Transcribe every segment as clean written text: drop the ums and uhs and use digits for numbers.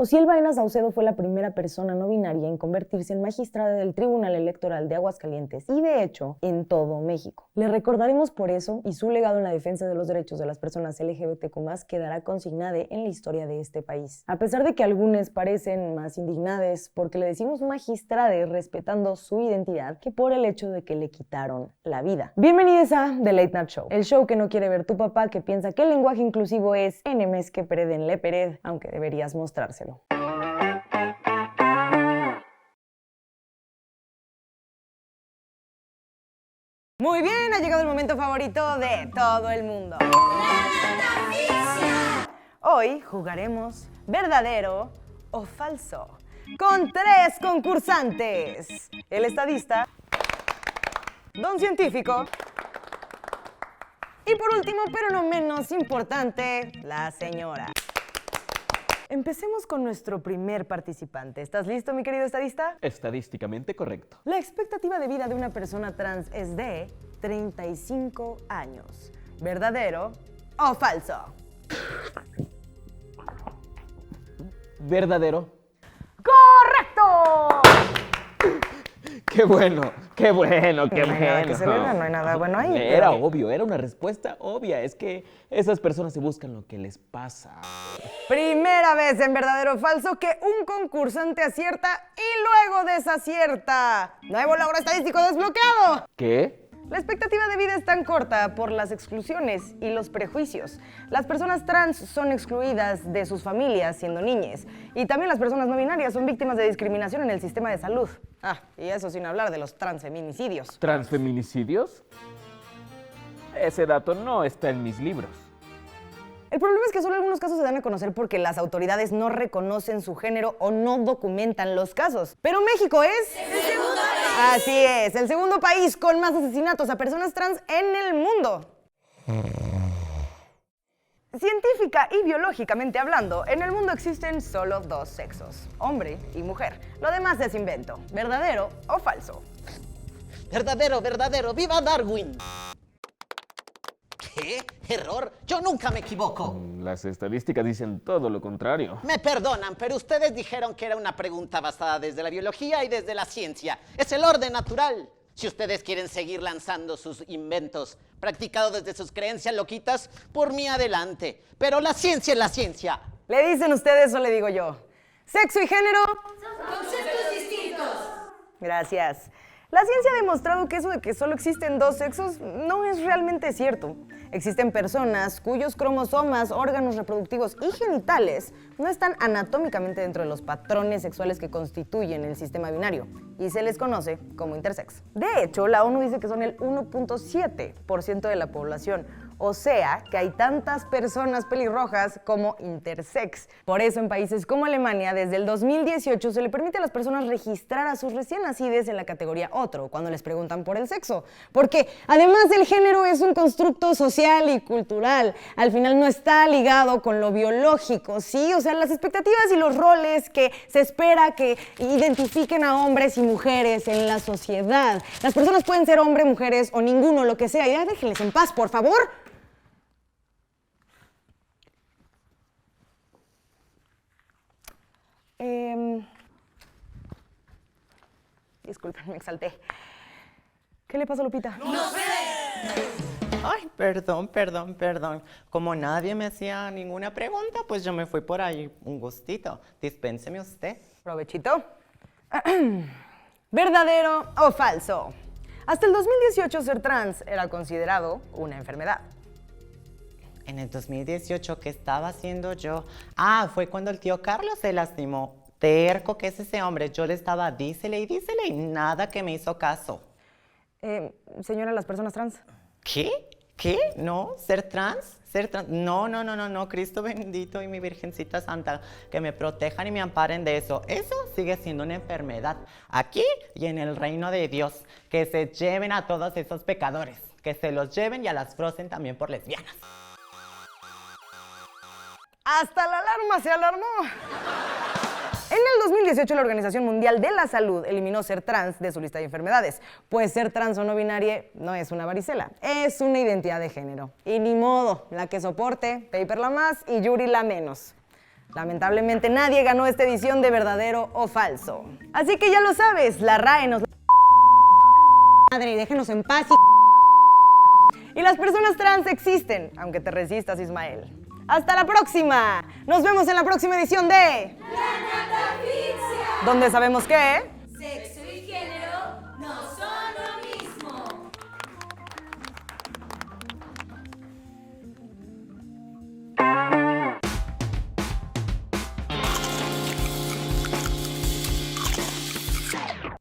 Osiel Baena Saucedo fue la primera persona no binaria en convertirse en magistrada del Tribunal Electoral de Aguascalientes y, de hecho, en todo México. Le recordaremos por eso y su legado en la defensa de los derechos de las personas LGBTQ+ quedará consignado en la historia de este país. A pesar de que algunos parecen más indignados porque le decimos magistrade respetando su identidad que por el hecho de que le quitaron la vida. Bienvenidos a The Late Night Show, el show que no quiere ver tu papá, que piensa que el lenguaje inclusivo es enemes que pereden le pered, aunque deberías mostrárselo. Muy bien, ha llegado el momento favorito de todo el mundo. Hoy jugaremos verdadero o falso con 3 concursantes: el estadista, don científico y por último, pero no menos importante, la señora. Empecemos con nuestro primer participante. ¿Estás listo, mi querido estadista? Estadísticamente correcto. La expectativa de vida de una persona trans es de 35 años. ¿Verdadero o falso? ¿Verdadero? ¡Correcto! ¡Qué bueno! ¡Qué bueno! ¡Qué No hay nada que celebrar, no hay nada bueno ahí. Era obvio, era una respuesta obvia. Es que esas personas se buscan lo que les pasa. Primera vez en verdadero o falso que un concursante acierta y luego desacierta. Nuevo logro estadístico desbloqueado. ¿Qué? La expectativa de vida es tan corta por las exclusiones y los prejuicios. Las personas trans son excluidas de sus familias siendo niñas. Y también las personas no binarias son víctimas de discriminación en el sistema de salud. Y eso sin hablar de los transfeminicidios. ¿Transfeminicidios? Ese dato no está en mis libros. El problema es que solo algunos casos se dan a conocer porque las autoridades no reconocen su género o no documentan los casos. Pero México es... ¡el segundo país! Así es, el segundo país con más asesinatos a personas trans en el mundo. Científica y biológicamente hablando, en el mundo existen solo 2 sexos, hombre y mujer. Lo demás es invento. ¿Verdadero o falso? Verdadero, verdadero. ¡Viva Darwin! ¿Qué? ¿Error? Yo nunca me equivoco. Las estadísticas dicen todo lo contrario. Me perdonan, pero ustedes dijeron que era una pregunta basada desde la biología y desde la ciencia. Es el orden natural. Si ustedes quieren seguir lanzando sus inventos practicados desde sus creencias loquitas, por mí adelante. Pero la ciencia es la ciencia. ¿Le dicen ustedes o le digo yo? ¿Sexo y género? Son conceptos distintos. Gracias. La ciencia ha demostrado que eso de que solo existen 2 sexos no es realmente cierto. Existen personas cuyos cromosomas, órganos reproductivos y genitales no están anatómicamente dentro de los patrones sexuales que constituyen el sistema binario y se les conoce como intersex. De hecho, la ONU dice que son el 1.7% de la población. O sea, que hay tantas personas pelirrojas como intersex. Por eso, en países como Alemania, desde el 2018 se le permite a las personas registrar a sus recién nacidos en la categoría otro, cuando les preguntan por el sexo. Porque, además, el género es un constructo social y cultural. Al final no está ligado con lo biológico, ¿sí? O sea, las expectativas y los roles que se espera que identifiquen a hombres y mujeres en la sociedad. Las personas pueden ser hombres, mujeres o ninguno, lo que sea. Ya déjenles en paz, por favor. Disculpen, me exalté. ¿Qué le pasó, Lupita? ¡No sé! Ay, perdón. Como nadie me hacía ninguna pregunta, pues yo me fui por ahí. Un gustito. Dispénseme usted. Provechito. ¿Verdadero o falso? Hasta el 2018 ser trans era considerado una enfermedad. En el 2018, ¿qué estaba haciendo yo? Fue cuando el tío Carlos se lastimó. Terco que es ese hombre. Yo le estaba dísele y nada que me hizo caso. Señora, las personas trans. ¿Qué? ¿No? ¿Ser trans? No, Cristo bendito y mi Virgencita Santa, que me protejan y me amparen de eso. Eso sigue siendo una enfermedad. Aquí y en el reino de Dios, que se lleven a todos esos pecadores, que se los lleven y a las Frozen también por lesbianas. Hasta la alarma se alarmó. En el 2018, la Organización Mundial de la Salud eliminó ser trans de su lista de enfermedades, pues ser trans o no binaria no es una varicela, es una identidad de género. Y ni modo, la que soporte, Paper la más y Yuri la menos. Lamentablemente nadie ganó esta edición de verdadero o falso. Así que ya lo sabes, la RAE nos madre y déjenos en paz y las personas trans existen, aunque te resistas, Ismael. ¡Hasta la próxima! Nos vemos en la próxima edición de La Catafixia. donde sabemos que Sexo y género no son lo mismo.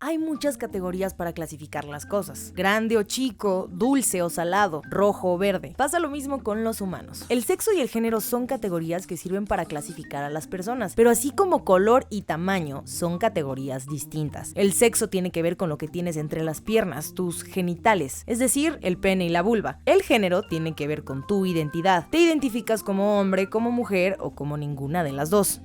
Hay muchas categorías para clasificar las cosas. Grande o chico, dulce o salado, rojo o verde. Pasa lo mismo con los humanos. El sexo y el género son categorías que sirven para clasificar a las personas, pero así como color y tamaño, son categorías distintas. El sexo tiene que ver con lo que tienes entre las piernas, tus genitales, es decir, el pene y la vulva. El género tiene que ver con tu identidad. Te identificas como hombre, como mujer o como ninguna de las dos.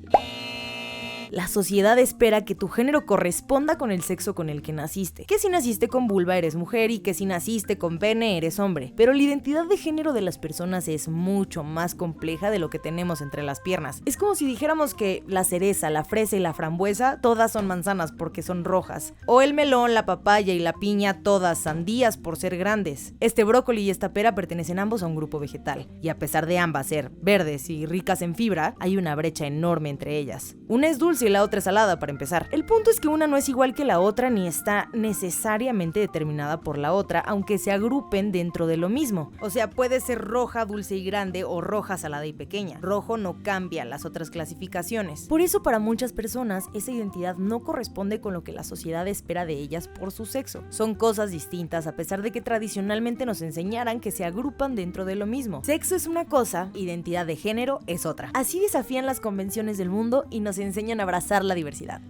La sociedad espera que tu género corresponda con el sexo con el que naciste. Que si naciste con vulva eres mujer y que si naciste con pene eres hombre. Pero la identidad de género de las personas es mucho más compleja de lo que tenemos entre las piernas. Es como si dijéramos que la cereza, la fresa y la frambuesa todas son manzanas porque son rojas. O el melón, la papaya y la piña todas sandías por ser grandes. Este brócoli y esta pera pertenecen ambos a un grupo vegetal. Y a pesar de ambas ser verdes y ricas en fibra, hay una brecha enorme entre ellas. Una es dulce y la otra es salada, para empezar. El punto es que una no es igual que la otra ni está necesariamente determinada por la otra, aunque se agrupen dentro de lo mismo. O sea, puede ser roja, dulce y grande o roja, salada y pequeña. Rojo no cambia las otras clasificaciones. Por eso para muchas personas esa identidad no corresponde con lo que la sociedad espera de ellas por su sexo. Son cosas distintas a pesar de que tradicionalmente nos enseñaran que se agrupan dentro de lo mismo. Sexo es una cosa, identidad de género es otra. Así desafían las convenciones del mundo y nos enseñan a abrazar la diversidad.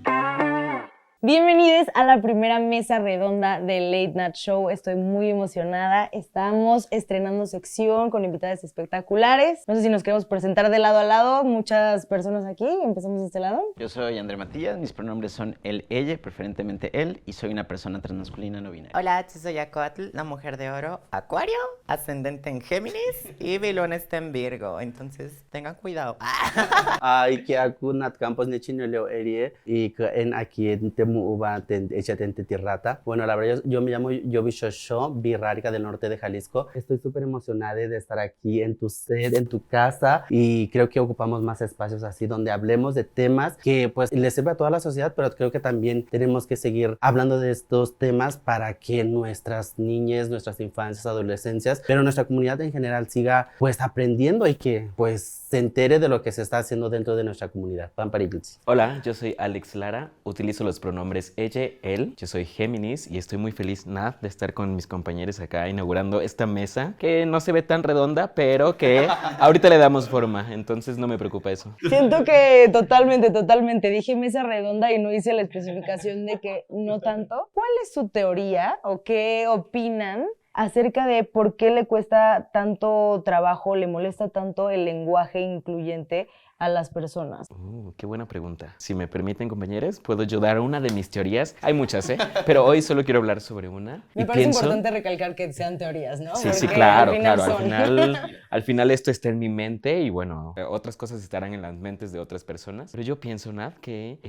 bienvenidos a la primera mesa redonda del Late Night Show. Estoy muy emocionada. Estamos estrenando sección con invitadas espectaculares. No sé si nos queremos presentar de lado a lado. Muchas personas aquí. Empezamos de este lado. Yo soy André Matías, mis pronombres son él, ella, preferentemente él, y soy una persona transmasculina no binaria. Hola, yo soy Acotl, la mujer de oro, Acuario, ascendente en Géminis y mi luna está en Virgo. Entonces, tengan cuidado. Ay, que aku nat campos ni chino leo erie y que en aquí en temu uva echa tente tirrata. Bueno, la verdad yo me llamo Yobi Shosho, birrárica del norte de Jalisco. Estoy súper emocionada de estar aquí en tu set, en tu casa, y creo que ocupamos más espacios así donde hablemos de temas que pues les sirve a toda la sociedad, pero creo que también tenemos que seguir hablando de estos temas para que nuestras niñas, nuestras infancias, adolescencias, pero nuestra comunidad en general siga pues aprendiendo y que pues se entere de lo que se está haciendo dentro de nuestra comunidad. Pamparipitsi. Hola, yo soy Alex Lara, utilizo los pronombres ella, él, yo soy Géminis y estoy muy feliz, de estar con mis compañeros acá inaugurando esta mesa que no se ve tan redonda, pero que ahorita le damos forma, entonces no me preocupa eso. Siento que totalmente. Dije mesa redonda y no hice la especificación de que no tanto. ¿Cuál es su teoría o qué opinan acerca de por qué le cuesta tanto trabajo, le molesta tanto el lenguaje incluyente a las personas? Qué buena pregunta. Si me permiten, compañeros, puedo yo dar una de mis teorías. Hay muchas, pero hoy solo quiero hablar sobre una. Me parece importante recalcar que sean teorías, ¿no? Sí, Porque claro. son... Al final esto está en mi mente y bueno, otras cosas estarán en las mentes de otras personas. Pero yo pienso, que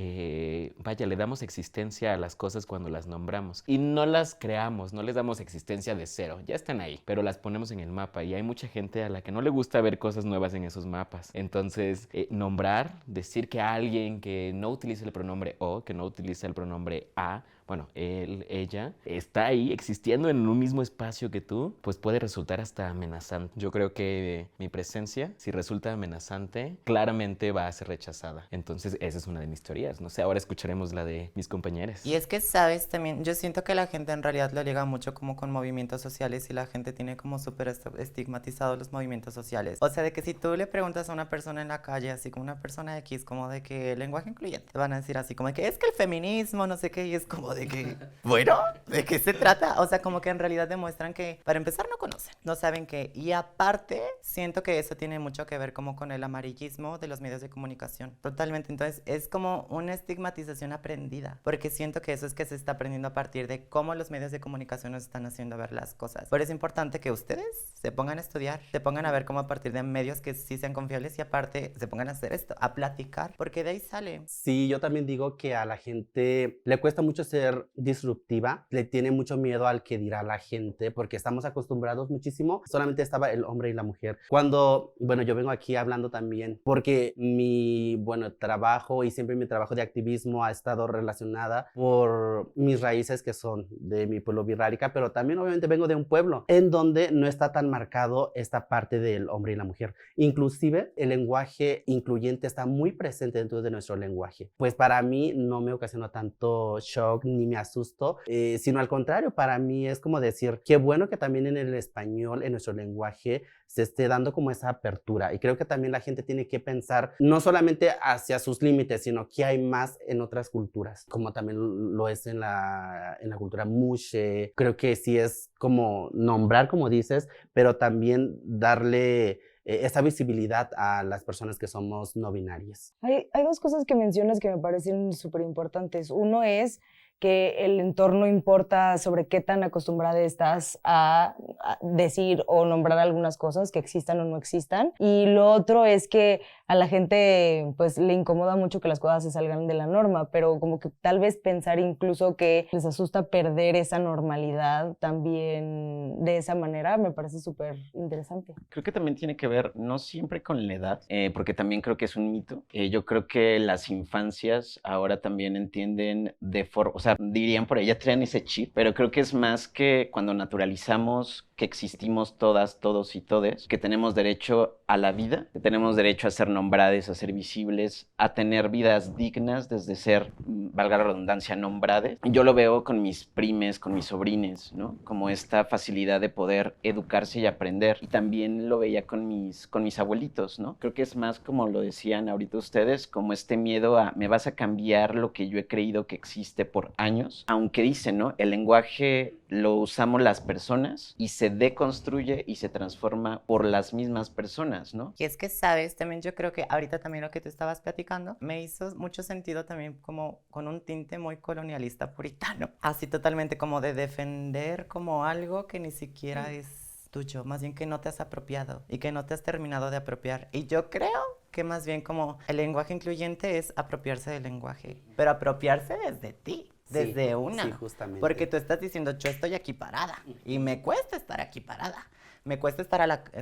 le damos existencia a las cosas cuando las nombramos. Y no las creamos, no les damos existencia de cero. Ya están ahí, pero las ponemos en el mapa. Y hay mucha gente a la que no le gusta ver cosas nuevas en esos mapas. Entonces, nombrar, decir que alguien que no utiliza el pronombre o, que no utiliza el pronombre a, bueno, él, ella, está ahí existiendo en un mismo espacio que tú, pues puede resultar hasta amenazante. Yo creo que mi presencia, si resulta amenazante, claramente va a ser rechazada. Entonces, esa es una de mis teorías. No sé, ahora escucharemos la de mis compañeros. Y es que, ¿sabes? También yo siento que la gente en realidad lo liga mucho como con movimientos sociales y la gente tiene como súper estigmatizados los movimientos sociales. O sea, de que si tú le preguntas a una persona en la calle, así como una persona X, como de que lenguaje incluyente, te van a decir así como de que es que el feminismo, no sé qué, y es como de que, bueno, ¿de qué se trata? O sea, como que en realidad demuestran que, para empezar, no conocen, no saben qué. Y aparte, siento que eso tiene mucho que ver como con el amarillismo de los medios de comunicación. Totalmente. Entonces, es como una estigmatización aprendida, porque siento que eso es que se está aprendiendo a partir de cómo los medios de comunicación nos están haciendo ver las cosas. Pero es importante que ustedes se pongan a estudiar, se pongan a ver cómo a partir de medios que sí sean confiables y aparte se pongan pongan a hacer esto, a platicar, porque de ahí sale. Sí, yo también digo que a la gente le cuesta mucho ser disruptiva, le tiene mucho miedo al que dirá la gente, porque estamos acostumbrados muchísimo, solamente estaba el hombre y la mujer. Cuando, bueno, yo vengo aquí hablando también, porque mi, bueno, trabajo y siempre mi trabajo de activismo ha estado relacionada por mis raíces que son de mi pueblo Virrárica, pero también obviamente vengo de un pueblo en donde no está tan marcado esta parte del hombre y la mujer. Inclusive el lenguaje incluyente está muy presente dentro de nuestro lenguaje. Pues para mí no me ocasiona tanto shock ni me asusto, sino al contrario, para mí es como decir, qué bueno que también en el español, en nuestro lenguaje, se esté dando como esa apertura. Y creo que también la gente tiene que pensar no solamente hacia sus límites, sino que hay más en otras culturas, como también lo es en la cultura Muxe. Creo que sí es como nombrar, como dices, pero también darle esa visibilidad a las personas que somos no binarias. Hay dos cosas que mencionas que me parecen súper importantes. Uno es que el entorno importa sobre qué tan acostumbrada estás a decir o nombrar algunas cosas que existan o no existan. Y lo otro es que a la gente pues le incomoda mucho que las cosas se salgan de la norma, pero como que tal vez pensar incluso que les asusta perder esa normalidad también de esa manera me parece súper interesante. Creo que también tiene que ver, no siempre con la edad, porque también creo que es un mito. Yo creo que las infancias ahora también entienden de forma, o sea, dirían por ahí, ya traen ese chip, pero creo que es más que cuando naturalizamos que existimos todas, todos y todes, que tenemos derecho a la vida, que tenemos derecho a ser nombrades, a ser visibles, a tener vidas dignas desde ser, valga la redundancia, nombrades. Yo lo veo con mis primes, con mis sobrines, ¿no? Como esta facilidad de poder educarse y aprender. Y también lo veía con mis abuelitos, ¿no? Creo que es más como lo decían ahorita ustedes, como este miedo a me vas a cambiar lo que yo he creído que existe por años. Aunque dicen, ¿no? El lenguaje lo usamos las personas y se deconstruye y se transforma por las mismas personas, ¿no? Y es que, ¿sabes? También yo creo que ahorita también lo que te estabas platicando me hizo mucho sentido también como con un tinte muy colonialista puritano. Así totalmente como de defender como algo que ni siquiera es tuyo, más bien que no te has apropiado y que no te has terminado de apropiar. Y yo creo que más bien como el lenguaje incluyente es apropiarse del lenguaje, pero apropiarse desde ti. Desde una, sí, justamente. Porque tú estás diciendo, yo estoy aquí parada y me cuesta estar aquí parada. Me cuesta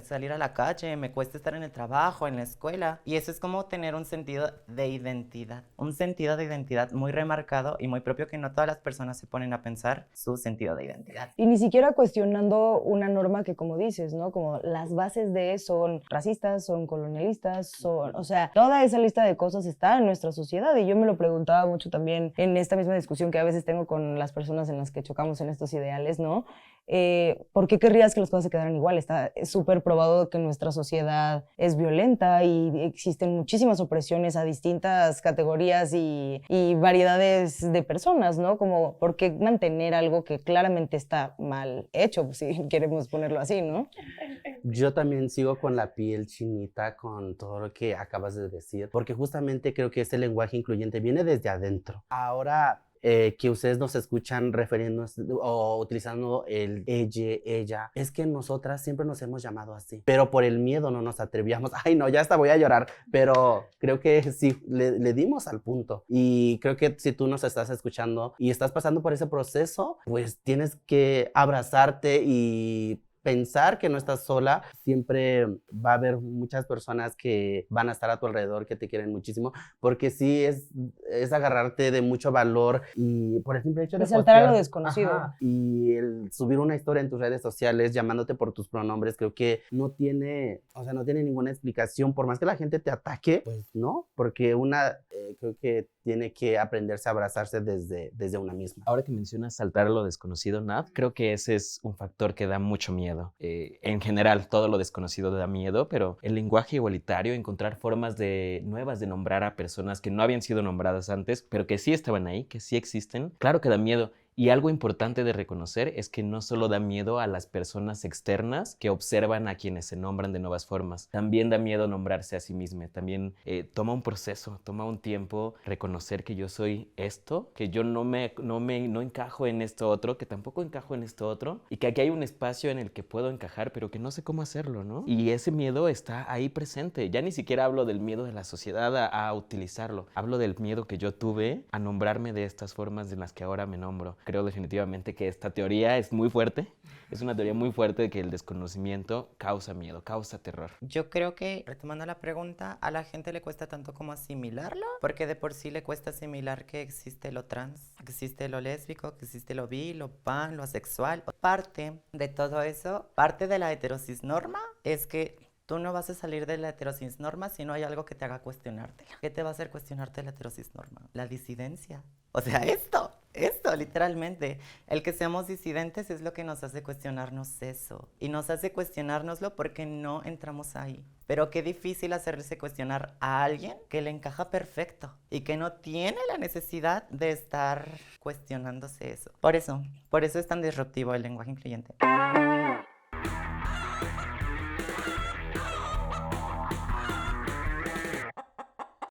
salir a la calle, me cuesta estar en el trabajo, en la escuela. Y eso es como tener un sentido de identidad. Un sentido de identidad muy remarcado y muy propio que no todas las personas se ponen a pensar su sentido de identidad. Y ni siquiera cuestionando una norma que, como dices, ¿no? Como las bases de son racistas, son colonialistas, son... O sea, toda esa lista de cosas está en nuestra sociedad. Y yo me lo preguntaba mucho también en esta misma discusión que a veces tengo con las personas en las que chocamos en estos ideales, ¿no? ¿Por qué querrías que las cosas se quedaran igual? Está súper probado que nuestra sociedad es violenta y existen muchísimas opresiones a distintas categorías y variedades de personas, ¿no? Como, ¿por qué mantener algo que claramente está mal hecho, si queremos ponerlo así, ¿no? Yo también sigo con la piel chinita con todo lo que acabas de decir, porque justamente creo que este lenguaje incluyente viene desde adentro. Ahora, que ustedes nos escuchan refiriéndonos o utilizando el ella, es que nosotras siempre nos hemos llamado así, pero por el miedo no nos atrevíamos. Ay, no, ya hasta voy a llorar, pero creo que sí, le dimos al punto. Y creo que si tú nos estás escuchando y estás pasando por ese proceso, pues tienes que abrazarte y pensar que no estás sola. Siempre va a haber muchas personas que van a estar a tu alrededor, que te quieren muchísimo, porque sí es agarrarte de mucho valor y por el simple hecho de saltar a lo postear, desconocido. ajá, y el subir una historia en tus redes sociales llamándote por tus pronombres, creo que no tiene ninguna explicación, por más que la gente te ataque, pues no, porque creo que tiene que aprenderse a abrazarse desde una misma. Ahora que mencionas saltar a lo desconocido, Nat, creo que ese es un factor que da mucho miedo. En general, todo lo desconocido da miedo, pero el lenguaje igualitario, encontrar formas nuevas de nombrar a personas que no habían sido nombradas antes, pero que sí estaban ahí, que sí existen, claro que da miedo. Y algo importante de reconocer es que no solo da miedo a las personas externas que observan a quienes se nombran de nuevas formas, también da miedo nombrarse a sí misma, también toma un proceso, toma un tiempo reconocer que yo soy esto, que yo no encajo en esto otro, que tampoco encajo en esto otro, y que aquí hay un espacio en el que puedo encajar, pero que no sé cómo hacerlo, ¿no? Y ese miedo está ahí presente. Ya ni siquiera hablo del miedo de la sociedad a utilizarlo, hablo del miedo que yo tuve a nombrarme de estas formas en las que ahora me nombro. Creo definitivamente que esta teoría es muy fuerte, es una teoría muy fuerte de que el desconocimiento causa miedo, causa terror. Yo creo que, retomando la pregunta, a la gente le cuesta tanto como asimilarlo, porque de por sí le cuesta asimilar que existe lo trans, que existe lo lésbico, que existe lo bi, lo pan, lo asexual. Parte de todo eso, parte de la heterocisnorma es que tú no vas a salir de la heterocisnorma si no hay algo que te haga cuestionártela. ¿Qué te va a hacer cuestionarte la heterocisnorma? La disidencia. O sea, esto, literalmente. El que seamos disidentes es lo que nos hace cuestionarnos eso. Y nos hace cuestionárnoslo porque no entramos ahí. Pero qué difícil hacerse cuestionar a alguien que le encaja perfecto y que no tiene la necesidad de estar cuestionándose eso. Por eso es tan disruptivo el lenguaje incluyente.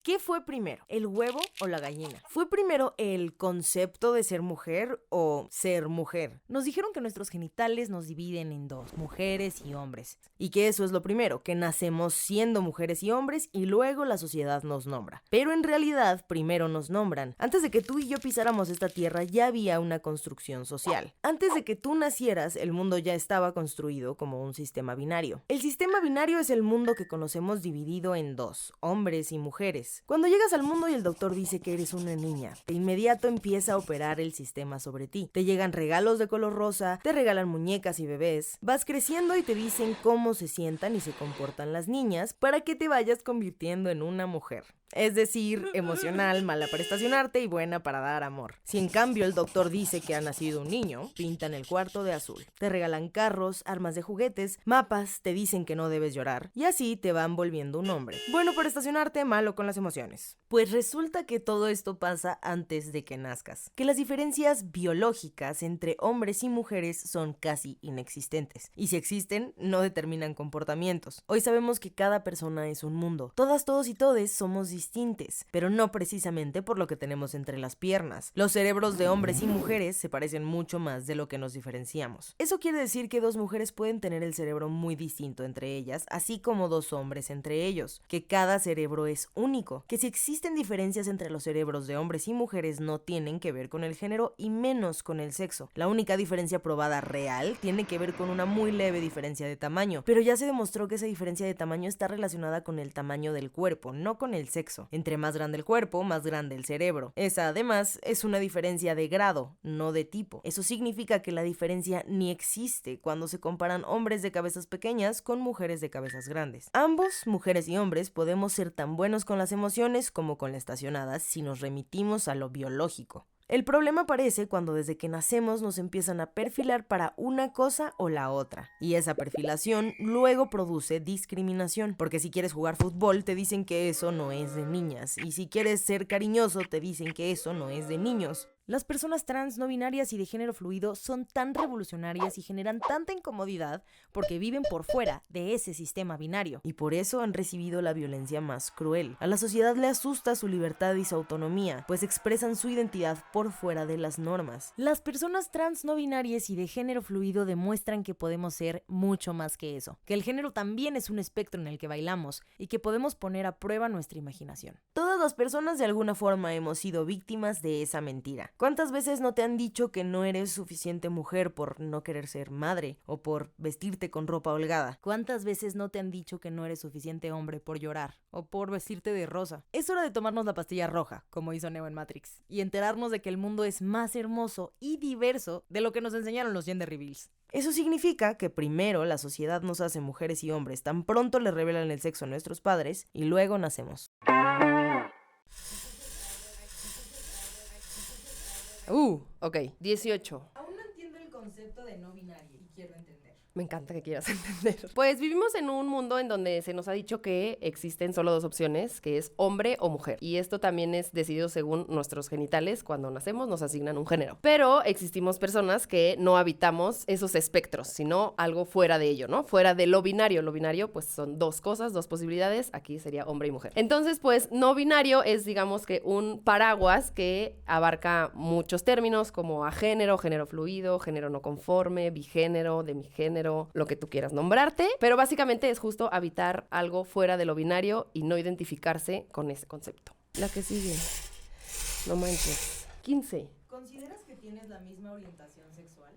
¿Qué fue primero, el huevo o la gallina? ¿Fue primero el concepto de ser mujer o ser mujer? Nos dijeron que nuestros genitales nos dividen en dos, mujeres y hombres. Y que eso es lo primero, que nacemos siendo mujeres y hombres y luego la sociedad nos nombra. Pero en realidad, primero nos nombran. Antes de que tú y yo pisáramos esta tierra ya había una construcción social. Antes de que tú nacieras, el mundo ya estaba construido como un sistema binario. El sistema binario es el mundo que conocemos dividido en dos, hombres y mujeres. Cuando llegas al mundo y el doctor dice que eres una niña, de inmediato empieza a operar el sistema sobre ti. Te llegan regalos de color rosa, te regalan muñecas y bebés. Vas creciendo y te dicen cómo se sientan y se comportan las niñas para que te vayas convirtiendo en una mujer. Es decir, emocional, mala para estacionarte y buena para dar amor. Si en cambio el doctor dice que ha nacido un niño, pintan el cuarto de azul. Te regalan carros, armas de juguetes, mapas, te dicen que no debes llorar y así te van volviendo un hombre. Bueno para estacionarte, malo con las emociones. Pues resulta que todo esto pasa antes de que nazcas. Que las diferencias biológicas entre hombres y mujeres son casi inexistentes. Y si existen, no determinan comportamientos. Hoy sabemos que cada persona es un mundo. Todas, todos y todes somos distintes, pero no precisamente por lo que tenemos entre las piernas. Los cerebros de hombres y mujeres se parecen mucho más de lo que nos diferenciamos. Eso quiere decir que dos mujeres pueden tener el cerebro muy distinto entre ellas, así como dos hombres entre ellos, que cada cerebro es único, que si existen diferencias entre los cerebros de hombres y mujeres no tienen que ver con el género y menos con el sexo. La única diferencia probada real tiene que ver con una muy leve diferencia de tamaño, pero ya se demostró que esa diferencia de tamaño está relacionada con el tamaño del cuerpo, no con el sexo. Entre más grande el cuerpo, más grande el cerebro. Esa, además, es una diferencia de grado, no de tipo. Eso significa que la diferencia ni existe cuando se comparan hombres de cabezas pequeñas con mujeres de cabezas grandes. Ambos, mujeres y hombres, podemos ser tan buenos con las emociones como con la estacionada si nos remitimos a lo biológico. El problema aparece cuando desde que nacemos nos empiezan a perfilar para una cosa o la otra. Y esa perfilación luego produce discriminación. Porque si quieres jugar fútbol te dicen que eso no es de niñas. Y si quieres ser cariñoso te dicen que eso no es de niños. Las personas trans, no binarias y de género fluido son tan revolucionarias y generan tanta incomodidad porque viven por fuera de ese sistema binario y por eso han recibido la violencia más cruel. A la sociedad le asusta su libertad y su autonomía, pues expresan su identidad por fuera de las normas. Las personas trans, no binarias y de género fluido demuestran que podemos ser mucho más que eso, que el género también es un espectro en el que bailamos y que podemos poner a prueba nuestra imaginación. Todas las personas de alguna forma hemos sido víctimas de esa mentira. ¿Cuántas veces no te han dicho que no eres suficiente mujer por no querer ser madre o por vestirte con ropa holgada? ¿Cuántas veces no te han dicho que no eres suficiente hombre por llorar o por vestirte de rosa? Es hora de tomarnos la pastilla roja, como hizo Neo en Matrix, y enterarnos de que el mundo es más hermoso y diverso de lo que nos enseñaron los gender reveals. Eso significa que primero la sociedad nos hace mujeres y hombres, tan pronto le revelan el sexo a nuestros padres y luego nacemos. Ok, 18. Aún no entiendo el concepto de no binario y quiero entender. Me encanta que quieras entender. Pues vivimos en un mundo en donde se nos ha dicho que existen solo dos opciones, que es hombre o mujer. Y esto también es decidido según nuestros genitales. Cuando nacemos nos asignan un género. Pero existimos personas que no habitamos esos espectros, sino algo fuera de ello, ¿no? Fuera de lo binario. Lo binario, pues son dos cosas, dos posibilidades. Aquí sería hombre y mujer. Entonces, pues no binario es, digamos que un paraguas que abarca muchos términos como agénero, género fluido, género no conforme, bigénero, demigénero, lo que tú quieras nombrarte, pero básicamente es justo habitar algo fuera de lo binario y no identificarse con ese concepto. La que sigue. No manches. 15. ¿Consideras que tienes la misma orientación sexual?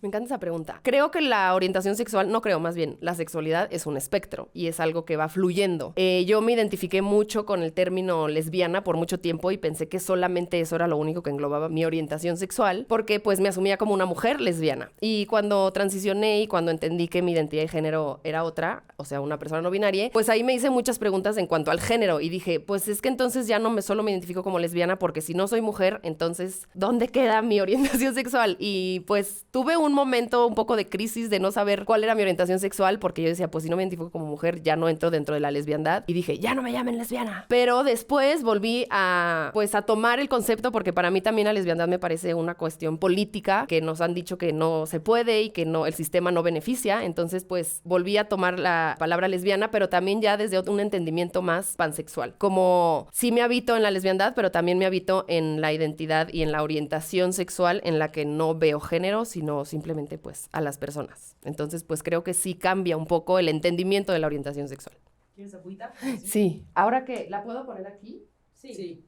Me encanta esa pregunta. Creo que la orientación sexual, no creo, más bien, la sexualidad es un espectro y es algo que va fluyendo. Yo me identifiqué mucho con el término lesbiana por mucho tiempo y pensé que solamente eso era lo único que englobaba mi orientación sexual, porque pues me asumía como una mujer lesbiana. Y cuando transicioné y cuando entendí que mi identidad de género era otra, o sea, una persona no binaria, pues ahí me hice muchas preguntas en cuanto al género y dije, pues es que entonces ya no solo me identifico como lesbiana, porque si no soy mujer, entonces, ¿dónde queda mi orientación sexual? Y pues tuve un momento un poco de crisis de no saber cuál era mi orientación sexual, porque yo decía, pues si no me identifico como mujer, ya no entro dentro de la lesbiandad. Y dije, ya no me llamen lesbiana. Pero después volví a tomar el concepto, porque para mí también la lesbiandad me parece una cuestión política, que nos han dicho que no se puede y que no, el sistema no beneficia. Entonces, pues volví a tomar la palabra lesbiana, pero también ya desde un entendimiento más pansexual. Como sí me habito en la lesbiandad, pero también me habito en la identidad y en la orientación sexual en la que no veo género, sino simplemente pues a las personas. Entonces pues creo que sí cambia un poco el entendimiento de la orientación sexual. ¿Quieres agüita? Sí. Ahora que ¿la puedo poner aquí? Sí.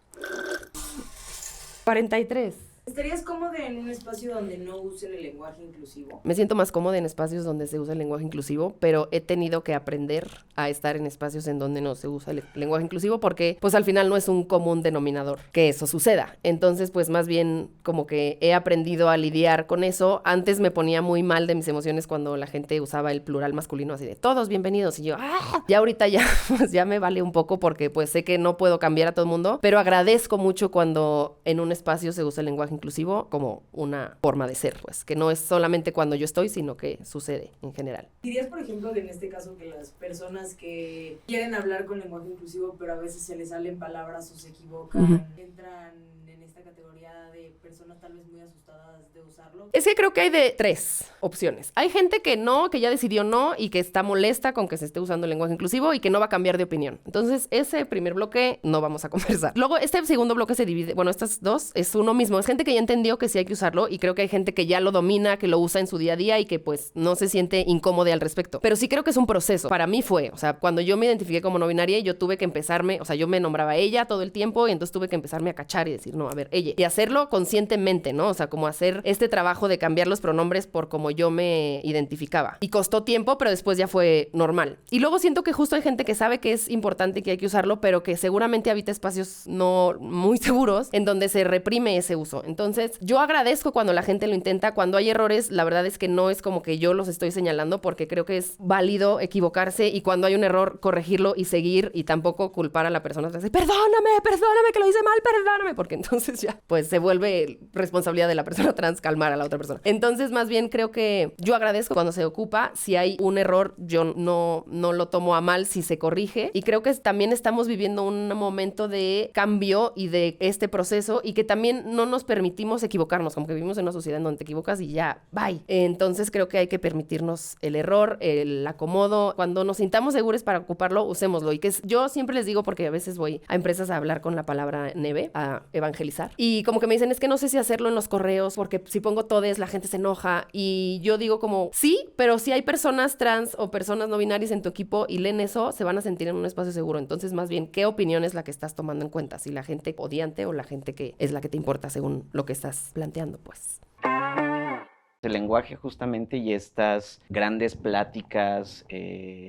43. ¿Estarías cómoda en un espacio donde no usen el lenguaje inclusivo? Me siento más cómoda en espacios donde se usa el lenguaje inclusivo, pero he tenido que aprender a estar en espacios en donde no se usa el lenguaje inclusivo porque pues al final no es un común denominador que eso suceda. Entonces pues más bien como que he aprendido a lidiar con eso. Antes me ponía muy mal de mis emociones cuando la gente usaba el plural masculino así de todos bienvenidos y yo ¡ah! Ya ahorita ya pues ya me vale un poco porque pues sé que no puedo cambiar a todo el mundo, pero agradezco mucho cuando en un espacio se usa el lenguaje inclusivo como una forma de ser, pues, que no es solamente cuando yo estoy, sino que sucede en general. ¿Dirías, por ejemplo, que en este caso que las personas que quieren hablar con lenguaje inclusivo, pero a veces se les salen palabras o se equivocan, entran en esta categoría de personas tal vez muy asustadas de usarlo? Es que creo que hay de tres opciones. Hay gente que no, que ya decidió no y que está molesta con que se esté usando el lenguaje inclusivo y que no va a cambiar de opinión. Entonces, ese primer bloque no vamos a conversar. Luego, este segundo bloque se divide, bueno, estas dos es uno mismo. Es gente que ya entendió que sí hay que usarlo y creo que hay gente que ya lo domina, que lo usa en su día a día y que pues no se siente incómoda al respecto. Pero sí creo que es un proceso. Para mí fue, o sea, cuando yo me identifiqué como no binaria, yo tuve que empezarme, o sea, yo me nombraba ella todo el tiempo y entonces tuve que empezarme a cachar y decir, no, a ver, ella. Y hacerlo conscientemente, ¿no? O sea, como hacer este trabajo de cambiar los pronombres por como yo me identificaba. Y costó tiempo, pero después ya fue normal. Y luego siento que justo hay gente que sabe que es importante y que hay que usarlo, pero que seguramente habita espacios no muy seguros en donde se reprime ese uso. Entonces, yo agradezco cuando la gente lo intenta. Cuando hay errores, la verdad es que no es como que yo los estoy señalando porque creo que es válido equivocarse y cuando hay un error, corregirlo y seguir y tampoco culpar a la persona. Decir, perdóname que lo hice mal, perdóname, porque entonces ya, pues se vuelve responsabilidad de la persona trans calmar a la otra persona. Entonces, más bien creo que yo agradezco cuando se ocupa. Si hay un error, yo no lo tomo a mal si se corrige. Y creo que también estamos viviendo un momento de cambio y de este proceso y que también no nos permitimos equivocarnos, como que vivimos en una sociedad en donde te equivocas y ya, bye. Entonces creo que hay que permitirnos el error, el acomodo. Cuando nos sintamos seguros para ocuparlo, usémoslo. Y que yo siempre les digo, porque a veces voy a empresas a hablar con la palabra neve, a evangelizar. Y como que me dicen, es que no sé si hacerlo en los correos, porque si pongo todes, la gente se enoja. Y yo digo como, sí, pero si hay personas trans o personas no binarias en tu equipo y leen eso, se van a sentir en un espacio seguro. Entonces, más bien, ¿qué opinión es la que estás tomando en cuenta? Si la gente odiante o la gente que es la que te importa según lo que estás planteando, pues. El lenguaje justamente y estas grandes pláticas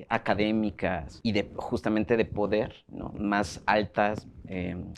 académicas y justamente de poder, ¿no? Más altas en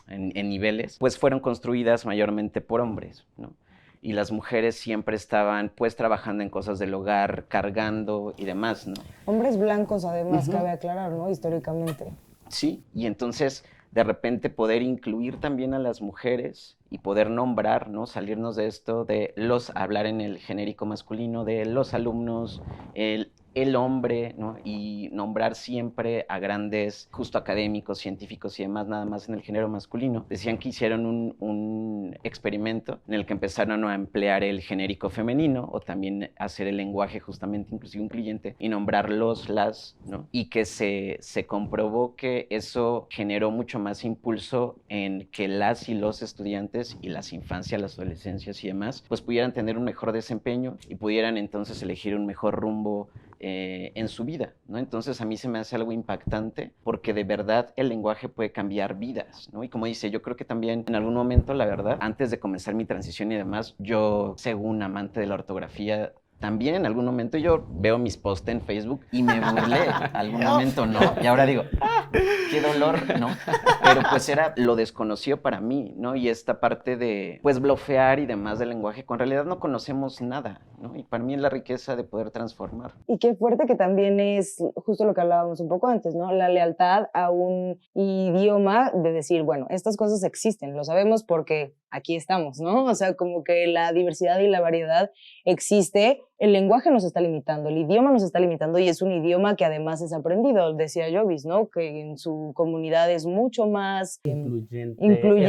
niveles, pues fueron construidas mayormente por hombres, ¿no? Y las mujeres siempre estaban pues trabajando en cosas del hogar, cargando y demás, ¿no? Hombres blancos, además, cabe aclarar, ¿no? Históricamente. Sí, y entonces de repente poder incluir también a las mujeres y poder nombrar, ¿no? Salirnos de esto, de hablar en el genérico masculino, de los alumnos, el hombre, ¿no? Y nombrar siempre a grandes, justo académicos, científicos y demás, nada más en el género masculino. Decían que hicieron un experimento en el que empezaron a emplear el genérico femenino o también hacer el lenguaje justamente inclusivo incluyente y nombrar las, ¿no? Y que se comprobó que eso generó mucho más impulso en que las y los estudiantes y las infancias, las adolescencias y demás, pues pudieran tener un mejor desempeño y pudieran entonces elegir un mejor rumbo en su vida, ¿no? Entonces a mí se me hace algo impactante porque de verdad el lenguaje puede cambiar vidas, ¿no? Y como dice, yo creo que también en algún momento, la verdad, antes de comenzar mi transición y demás, yo, según amante de la ortografía, también en algún momento yo veo mis posts en Facebook y me burlé. Algún momento no. Y ahora digo, qué dolor, ¿no? Pero pues era lo desconocido para mí, ¿no? Y esta parte de, pues, blofear y demás del lenguaje, con realidad no conocemos nada, ¿no? Y para mí es la riqueza de poder transformar. Y qué fuerte que también es justo lo que hablábamos un poco antes, ¿no? La lealtad a un idioma de decir, bueno, estas cosas existen, lo sabemos porque aquí estamos, ¿no? O sea, como que la diversidad y la variedad existe. El lenguaje nos está limitando, el idioma nos está limitando y es un idioma que además es aprendido, decía Jovis, ¿no? Que en su comunidad es mucho más incluyente.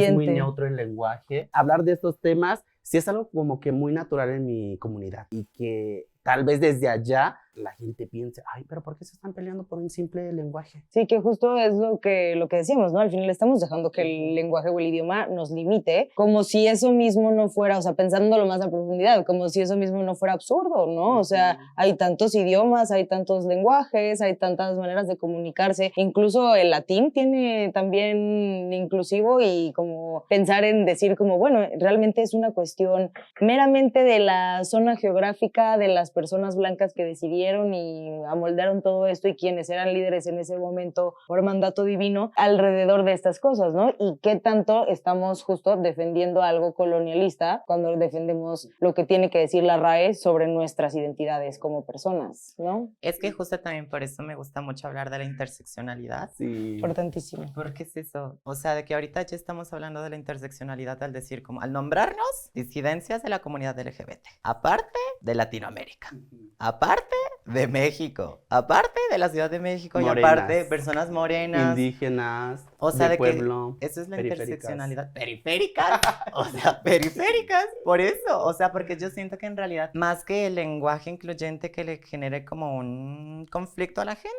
Es muy neutro el lenguaje. Hablar de estos temas sí es algo como que muy natural en mi comunidad y que tal vez desde allá la gente piense, ay, pero ¿por qué se están peleando por un simple lenguaje? Sí, que justo es lo que decíamos, ¿no? Al final estamos dejando que el lenguaje o el idioma nos limite, como si eso mismo no fuera, o sea, pensándolo más a profundidad, como si eso mismo no fuera absurdo, ¿no? O sea, hay tantos idiomas, hay tantos lenguajes, hay tantas maneras de comunicarse, incluso el latín tiene también inclusivo y como pensar en decir como, bueno, realmente es una cuestión meramente de la zona geográfica, de las personas blancas que decidieron y amoldaron todo esto y quienes eran líderes en ese momento por mandato divino alrededor de estas cosas, ¿no? Y qué tanto estamos justo defendiendo algo colonialista cuando defendemos lo que tiene que decir la RAE sobre nuestras identidades como personas, ¿no? Es que justo también por eso me gusta mucho hablar de la interseccionalidad. Sí. Importantísimo. Porque es eso, o sea, de que ahorita ya estamos hablando de la interseccionalidad al decir como, al nombrarnos disidencias de la comunidad LGBT, aparte de Latinoamérica, aparte de México, aparte de la Ciudad de México Morenas. y aparte personas morenas, Indígenas, o sea, de pueblo, que eso es la periféricas. interseccionalidad. Periféricas, o sea, periféricas, por eso, o sea, porque yo siento que en realidad, más que el lenguaje incluyente que le genere como un conflicto a la gente,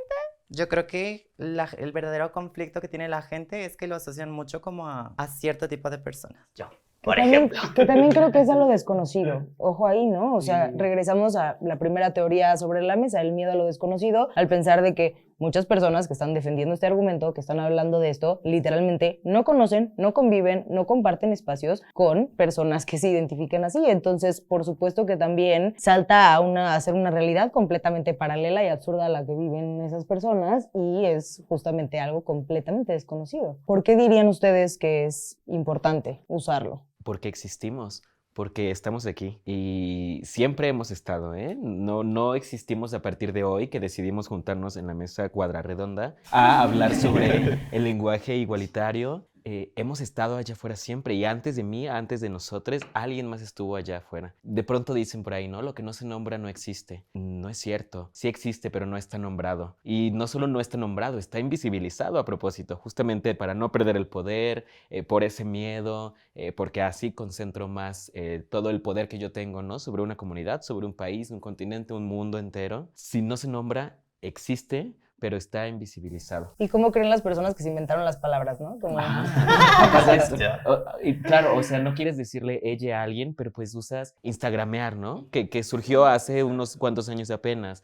yo creo que el verdadero conflicto que tiene la gente es que lo asocian mucho como a cierto tipo de personas. Yo. Por ejemplo. Que también creo que es a lo desconocido. Ojo ahí, ¿no? O sea, regresamos a la primera teoría sobre la mesa, el miedo a lo desconocido, al pensar de que muchas personas que están defendiendo este argumento, que están hablando de esto, literalmente no conocen, no conviven, no comparten espacios con personas que se identifiquen así. Entonces, por supuesto que también salta a ser una realidad completamente paralela y absurda a la que viven esas personas y es justamente algo completamente desconocido. ¿Por qué dirían ustedes que es importante usarlo? Porque existimos, porque estamos aquí y siempre hemos estado, ¿eh? No existimos a partir de hoy que decidimos juntarnos en la mesa cuadra redonda a hablar sobre el lenguaje igualitario. Hemos estado allá afuera siempre y antes de mí, antes de nosotros, alguien más estuvo allá afuera. De pronto dicen por ahí, ¿no? Lo que no se nombra no existe. No es cierto. Sí existe, pero no está nombrado. Y no solo no está nombrado, está invisibilizado a propósito, justamente para no perder el poder, por ese miedo, porque así concentro más todo el poder que yo tengo, ¿no? Sobre una comunidad, sobre un país, un continente, un mundo entero. Si no se nombra, existe, pero está invisibilizado. ¿Y cómo creen las personas que se inventaron las palabras, no? Como... Y claro, o sea, no quieres decirle ella a alguien, pero pues usas instagramear, ¿no? Que surgió hace unos cuantos años apenas.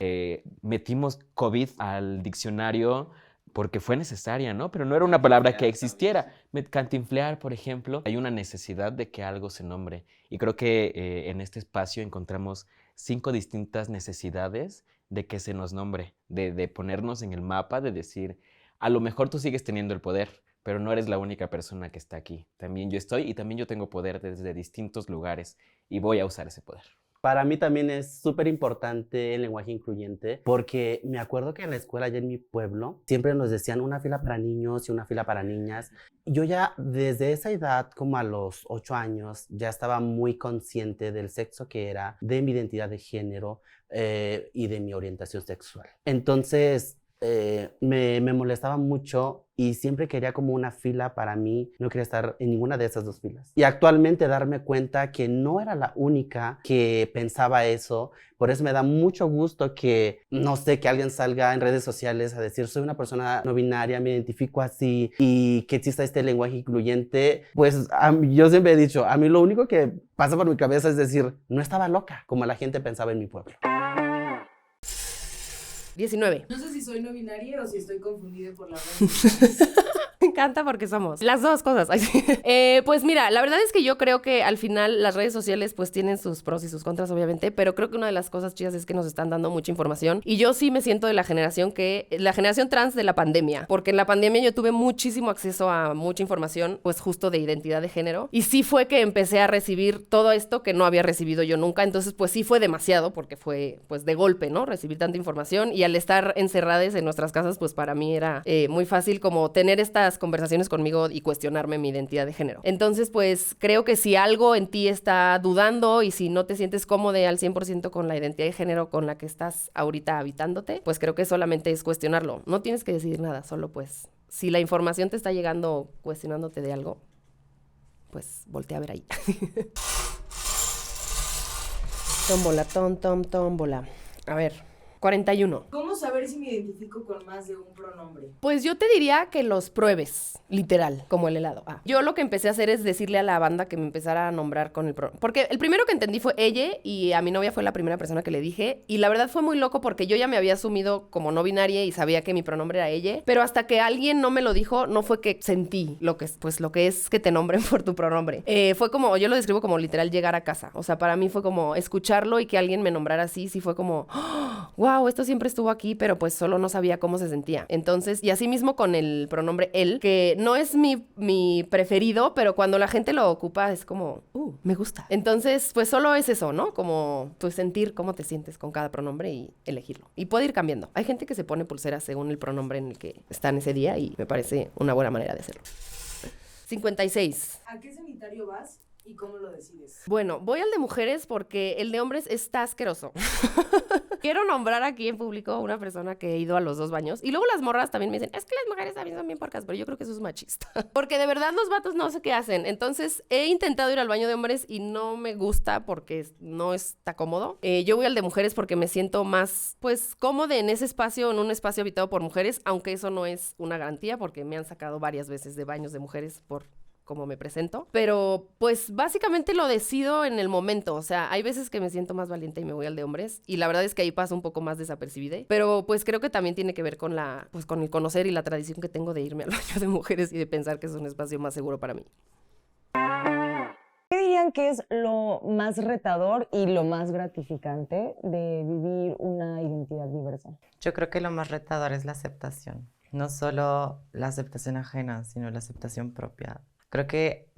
Metimos COVID al diccionario porque fue necesaria, ¿no? Pero no era una palabra que existiera. Cantinflear, por ejemplo, hay una necesidad de que algo se nombre. Y creo que en este espacio encontramos 5 distintas necesidades de que se nos nombre, de ponernos en el mapa, de decir, a lo mejor tú sigues teniendo el poder, pero no eres la única persona que está aquí. También yo estoy y también yo tengo poder desde distintos lugares y voy a usar ese poder. Para mí también es súper importante el lenguaje incluyente porque me acuerdo que en la escuela allá en mi pueblo siempre nos decían una fila para niños y una fila para niñas. Yo ya desde esa edad, como a los 8 años, ya estaba muy consciente del sexo que era, de mi identidad de género y de mi orientación sexual. Entonces, me molestaba mucho y siempre quería como una fila para mí, no quería estar en ninguna de esas dos filas. Y actualmente darme cuenta que no era la única que pensaba eso, por eso me da mucho gusto que, no sé, que alguien salga en redes sociales a decir soy una persona no binaria, me identifico así y que exista este lenguaje incluyente. Pues yo siempre he dicho, a mí lo único que pasa por mi cabeza es decir, no estaba loca como la gente pensaba en mi pueblo. 19. No sé si soy no binaria o si estoy confundida por las redes sociales. Me encanta porque somos las dos cosas. Ay, sí. Pues mira, la verdad es que yo creo que al final las redes sociales pues tienen sus pros y sus contras obviamente, pero creo que una de las cosas chidas es que nos están dando mucha información y yo sí me siento de la generación trans de la pandemia, porque en la pandemia yo tuve muchísimo acceso a mucha información pues justo de identidad de género y sí fue que empecé a recibir todo esto que no había recibido yo nunca, entonces pues sí fue demasiado porque fue pues de golpe, ¿no? Recibir tanta información y al estar encerradas en nuestras casas pues para mí era muy fácil como tener estas conversaciones conmigo y cuestionarme mi identidad de género. Entonces, pues, creo que si algo en ti está dudando y si no te sientes cómodo al 100% con la identidad de género con la que estás ahorita habitándote, pues creo que solamente es cuestionarlo. No tienes que decidir nada, solo pues, si la información te está llegando cuestionándote de algo, pues, voltea a ver ahí. Tómbola, tómbola. A ver, 41. ¿Cómo saber si me identifico con más de un pronombre? Pues yo te diría que los pruebes, literal, como el helado. Yo lo que empecé a hacer es decirle a la banda que me empezara a nombrar con el pronombre. Porque el primero que entendí fue ella y a mi novia fue la primera persona que le dije. Y la verdad fue muy loco porque yo ya me había asumido como no binaria y sabía que mi pronombre era ella. Pero hasta que alguien no me lo dijo, no fue que sentí lo que es que te nombren por tu pronombre. Fue como, yo lo describo como literal llegar a casa. O sea, para mí fue como escucharlo y que alguien me nombrara así, sí fue como, ¡oh! ¡Wow! Esto siempre estuvo aquí, pero pues solo no sabía cómo se sentía. Entonces, y así mismo con el pronombre él, que no es mi preferido, pero cuando la gente lo ocupa es como, me gusta. Entonces, pues solo es eso, ¿no? Como pues sentir cómo te sientes con cada pronombre y elegirlo. Y puede ir cambiando. Hay gente que se pone pulseras según el pronombre en el que está en ese día y me parece una buena manera de hacerlo. 56. ¿A qué sanitario vas? ¿Y cómo lo decides? Bueno, voy al de mujeres porque el de hombres está asqueroso. Quiero nombrar aquí en público una persona que he ido a los 2 baños. Y luego las morras también me dicen, es que las mujeres también son bien porcas, pero yo creo que eso es machista. Porque de verdad los vatos no sé qué hacen. Entonces he intentado ir al baño de hombres y no me gusta porque no está cómodo. Yo voy al de mujeres porque me siento más, pues, cómoda en ese espacio, en un espacio habitado por mujeres, aunque eso no es una garantía porque me han sacado varias veces de baños de mujeres por cómo me presento, pero pues básicamente lo decido en el momento, o sea, hay veces que me siento más valiente y me voy al de hombres y la verdad es que ahí paso un poco más desapercibida, pero pues creo que también tiene que ver con con el conocer y la tradición que tengo de irme al baño de mujeres y de pensar que es un espacio más seguro para mí. ¿Qué dirían que es lo más retador y lo más gratificante de vivir una identidad diversa? Yo creo que lo más retador es la aceptación. No solo la aceptación ajena, sino la aceptación propia. Creo que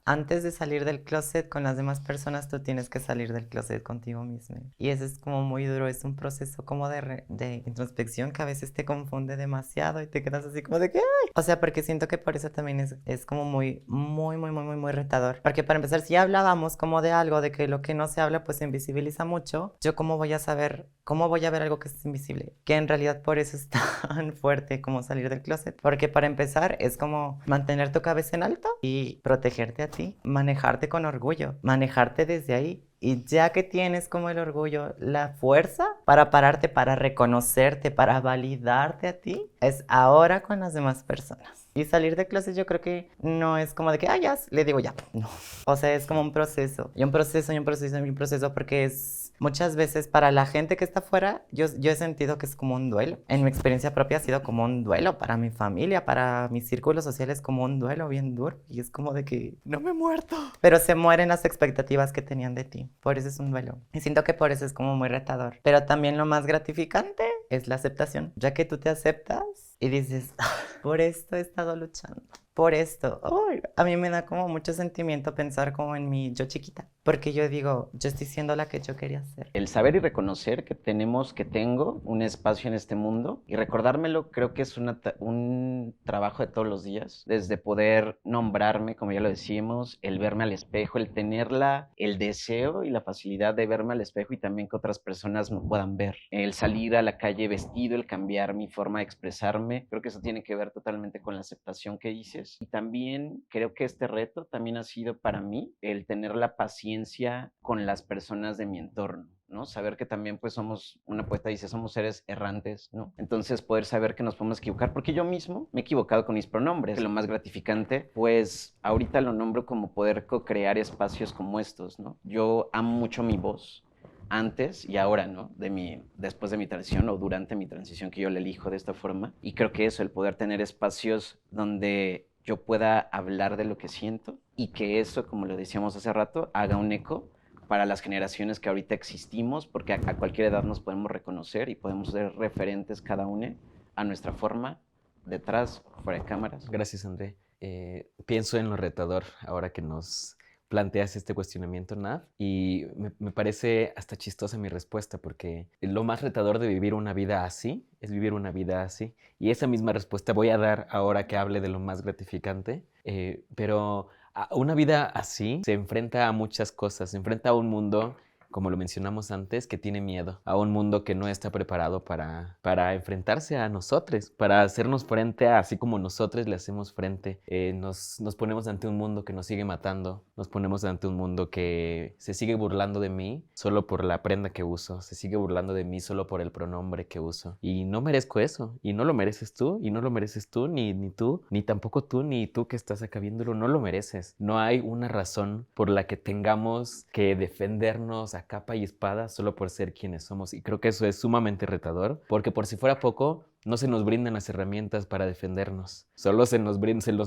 antes de salir del closet con las demás personas, tú tienes que salir del closet contigo mismo. Y eso es como muy duro, es un proceso como de introspección que a veces te confunde demasiado y te quedas así como de que ¡ay! O sea, porque siento que por eso también es como muy retador. Porque para empezar, si ya hablábamos como de algo, de que lo que no se habla pues se invisibiliza mucho, yo cómo voy a saber, cómo voy a ver algo que es invisible. Que en realidad por eso es tan fuerte como salir del closet. Porque para empezar es como mantener tu cabeza en alto y protegerte a ti, manejarte con orgullo, manejarte desde ahí. Y ya que tienes como el orgullo, la fuerza para pararte, para reconocerte, para validarte a ti, es ahora con las demás personas. Y salir de clases yo creo que no es como de que, ya, le digo ya, no. O sea, es como un proceso, y un proceso porque es... Muchas veces para la gente que está afuera, yo he sentido que es como un duelo. En mi experiencia propia ha sido como un duelo para mi familia, para mis círculos sociales, como un duelo bien duro. Y es como de que no me he muerto. Pero se mueren las expectativas que tenían de ti. Por eso es un duelo. Y siento que por eso es como muy retador. Pero también lo más gratificante es la aceptación. Ya que tú te aceptas y dices, por esto he estado luchando. Por esto, a mí me da como mucho sentimiento pensar como en mi yo chiquita, porque yo digo, yo estoy siendo la que yo quería ser. El saber y reconocer que tengo un espacio en este mundo y recordármelo creo que es un trabajo de todos los días, desde poder nombrarme, como ya lo decíamos, el verme al espejo, el tener el deseo y la facilidad de verme al espejo y también que otras personas me puedan ver, el salir a la calle vestido, el cambiar mi forma de expresarme, creo que eso tiene que ver totalmente con la aceptación que dices y también creo que este reto también ha sido para mí el tener la paciencia con las personas de mi entorno, ¿no? Saber que también pues una poeta dice, somos seres errantes, ¿no? Entonces poder saber que nos podemos equivocar, porque yo mismo me he equivocado con mis pronombres. Que lo más gratificante, pues ahorita lo nombro como poder co-crear espacios como estos, ¿no? Yo amo mucho mi voz, antes y ahora, ¿no? Después de mi transición o durante mi transición que yo la elijo de esta forma. Y creo que eso, el poder tener espacios donde yo pueda hablar de lo que siento y que eso, como lo decíamos hace rato, haga un eco para las generaciones que ahorita existimos, porque a cualquier edad nos podemos reconocer y podemos ser referentes cada uno a nuestra forma, detrás, fuera de cámaras. Gracias, André. Pienso en lo retador ahora que nos planteas este cuestionamiento, Nav, y me parece hasta chistosa mi respuesta, porque lo más retador de vivir una vida así es vivir una vida así. Y esa misma respuesta voy a dar ahora que hable de lo más gratificante, pero una vida así se enfrenta a muchas cosas, se enfrenta a un mundo, como lo mencionamos antes, que tiene miedo, a un mundo que no está preparado para enfrentarse a nosotros, para hacernos frente a, así como nosotros le hacemos frente. Nos ponemos ante un mundo que nos sigue matando, nos ponemos ante un mundo que se sigue burlando de mí solo por la prenda que uso, se sigue burlando de mí solo por el pronombre que uso. Y no merezco eso, y no lo mereces tú, y no lo mereces tú, ni tú, ni tampoco tú, ni tú que estás acá viéndolo, no lo mereces. No hay una razón por la que tengamos que defendernos a capa y espada solo por ser quienes somos, y creo que eso es sumamente retador, porque por si fuera poco, no se nos brindan las herramientas para defendernos, solo se nos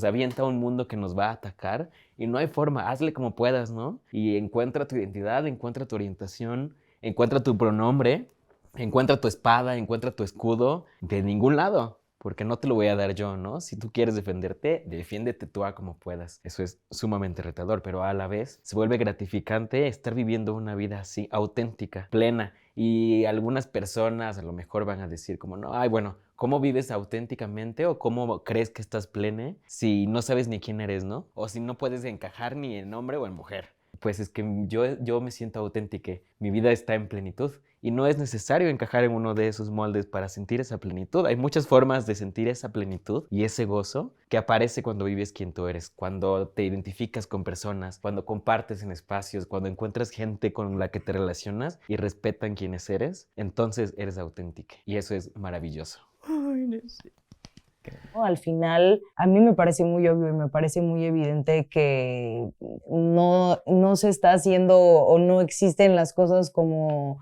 avienta un mundo que nos va a atacar y no hay forma, hazle como puedas, ¿no? Y encuentra tu identidad, encuentra tu orientación, encuentra tu pronombre, encuentra tu espada, encuentra tu escudo, de ningún lado. Porque no te lo voy a dar yo, ¿no? Si tú quieres defenderte, defiéndete tú a como puedas. Eso es sumamente retador, pero a la vez se vuelve gratificante estar viviendo una vida así, auténtica, plena. Y algunas personas a lo mejor van a decir como, no, ay, bueno, ¿cómo vives auténticamente o cómo crees que estás plena si no sabes ni quién eres, ¿no? O si no puedes encajar ni en hombre o en mujer. Pues es que yo me siento auténtica, mi vida está en plenitud y no es necesario encajar en uno de esos moldes para sentir esa plenitud. Hay muchas formas de sentir esa plenitud y ese gozo que aparece cuando vives quien tú eres, cuando te identificas con personas, cuando compartes en espacios, cuando encuentras gente con la que te relacionas y respetan quienes eres, entonces eres auténtica y eso es maravilloso. Ay, no sé. Al final, a mí me parece muy obvio y me parece muy evidente que no se está haciendo o no existen las cosas como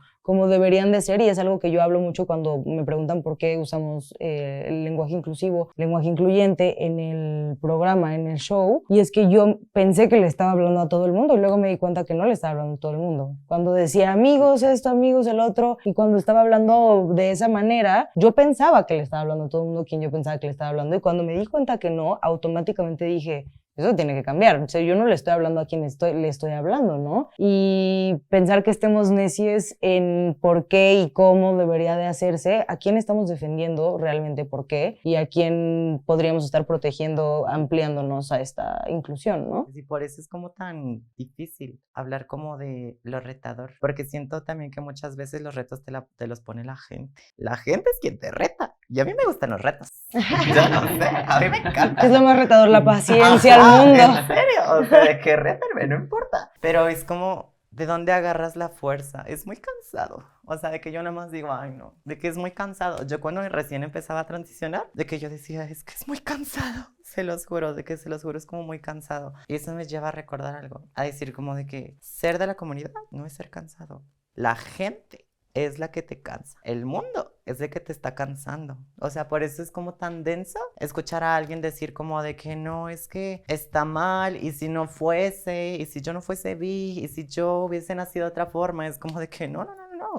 deberían de ser, y es algo que yo hablo mucho cuando me preguntan por qué usamos el lenguaje inclusivo, lenguaje incluyente en el programa, en el show, y es que yo pensé que le estaba hablando a todo el mundo y luego me di cuenta que no le estaba hablando a todo el mundo. Cuando decía amigos esto, amigos el otro, y cuando estaba hablando de esa manera, yo pensaba que le estaba hablando a todo el mundo quien yo pensaba que le estaba hablando, y cuando me di cuenta que no, automáticamente dije, eso tiene que cambiar. O sea, yo no le estoy hablando a quien le estoy hablando, ¿no? Y pensar que estemos necios en por qué y cómo debería de hacerse, a quién estamos defendiendo realmente por qué y a quién podríamos estar protegiendo, ampliándonos a esta inclusión, ¿no? Y por eso es como tan difícil hablar como de lo retador, porque siento también que muchas veces los retos te los pone la gente. La gente es quien te reta. Y a mí me gustan los retos. Yo no sé, a mí me encanta. Es lo más retador, la paciencia al mundo. ¿En serio? O sea, de que rétenme, no importa. Pero es como, ¿de dónde agarras la fuerza? Es muy cansado. O sea, de que yo nada más digo, ay no, de que es muy cansado. Yo cuando recién empezaba a transicionar, de que yo decía, es que es muy cansado. Se los juro, es como muy cansado. Y eso me lleva a recordar algo, a decir como de que ser de la comunidad no es ser cansado. La gente es la que te cansa. El mundo es el que te está cansando. O sea, por eso es como tan denso escuchar a alguien decir como de que no, es que está mal, y si no fuese, y si yo no fuese bi, y si yo hubiese nacido de otra forma, es como de que no.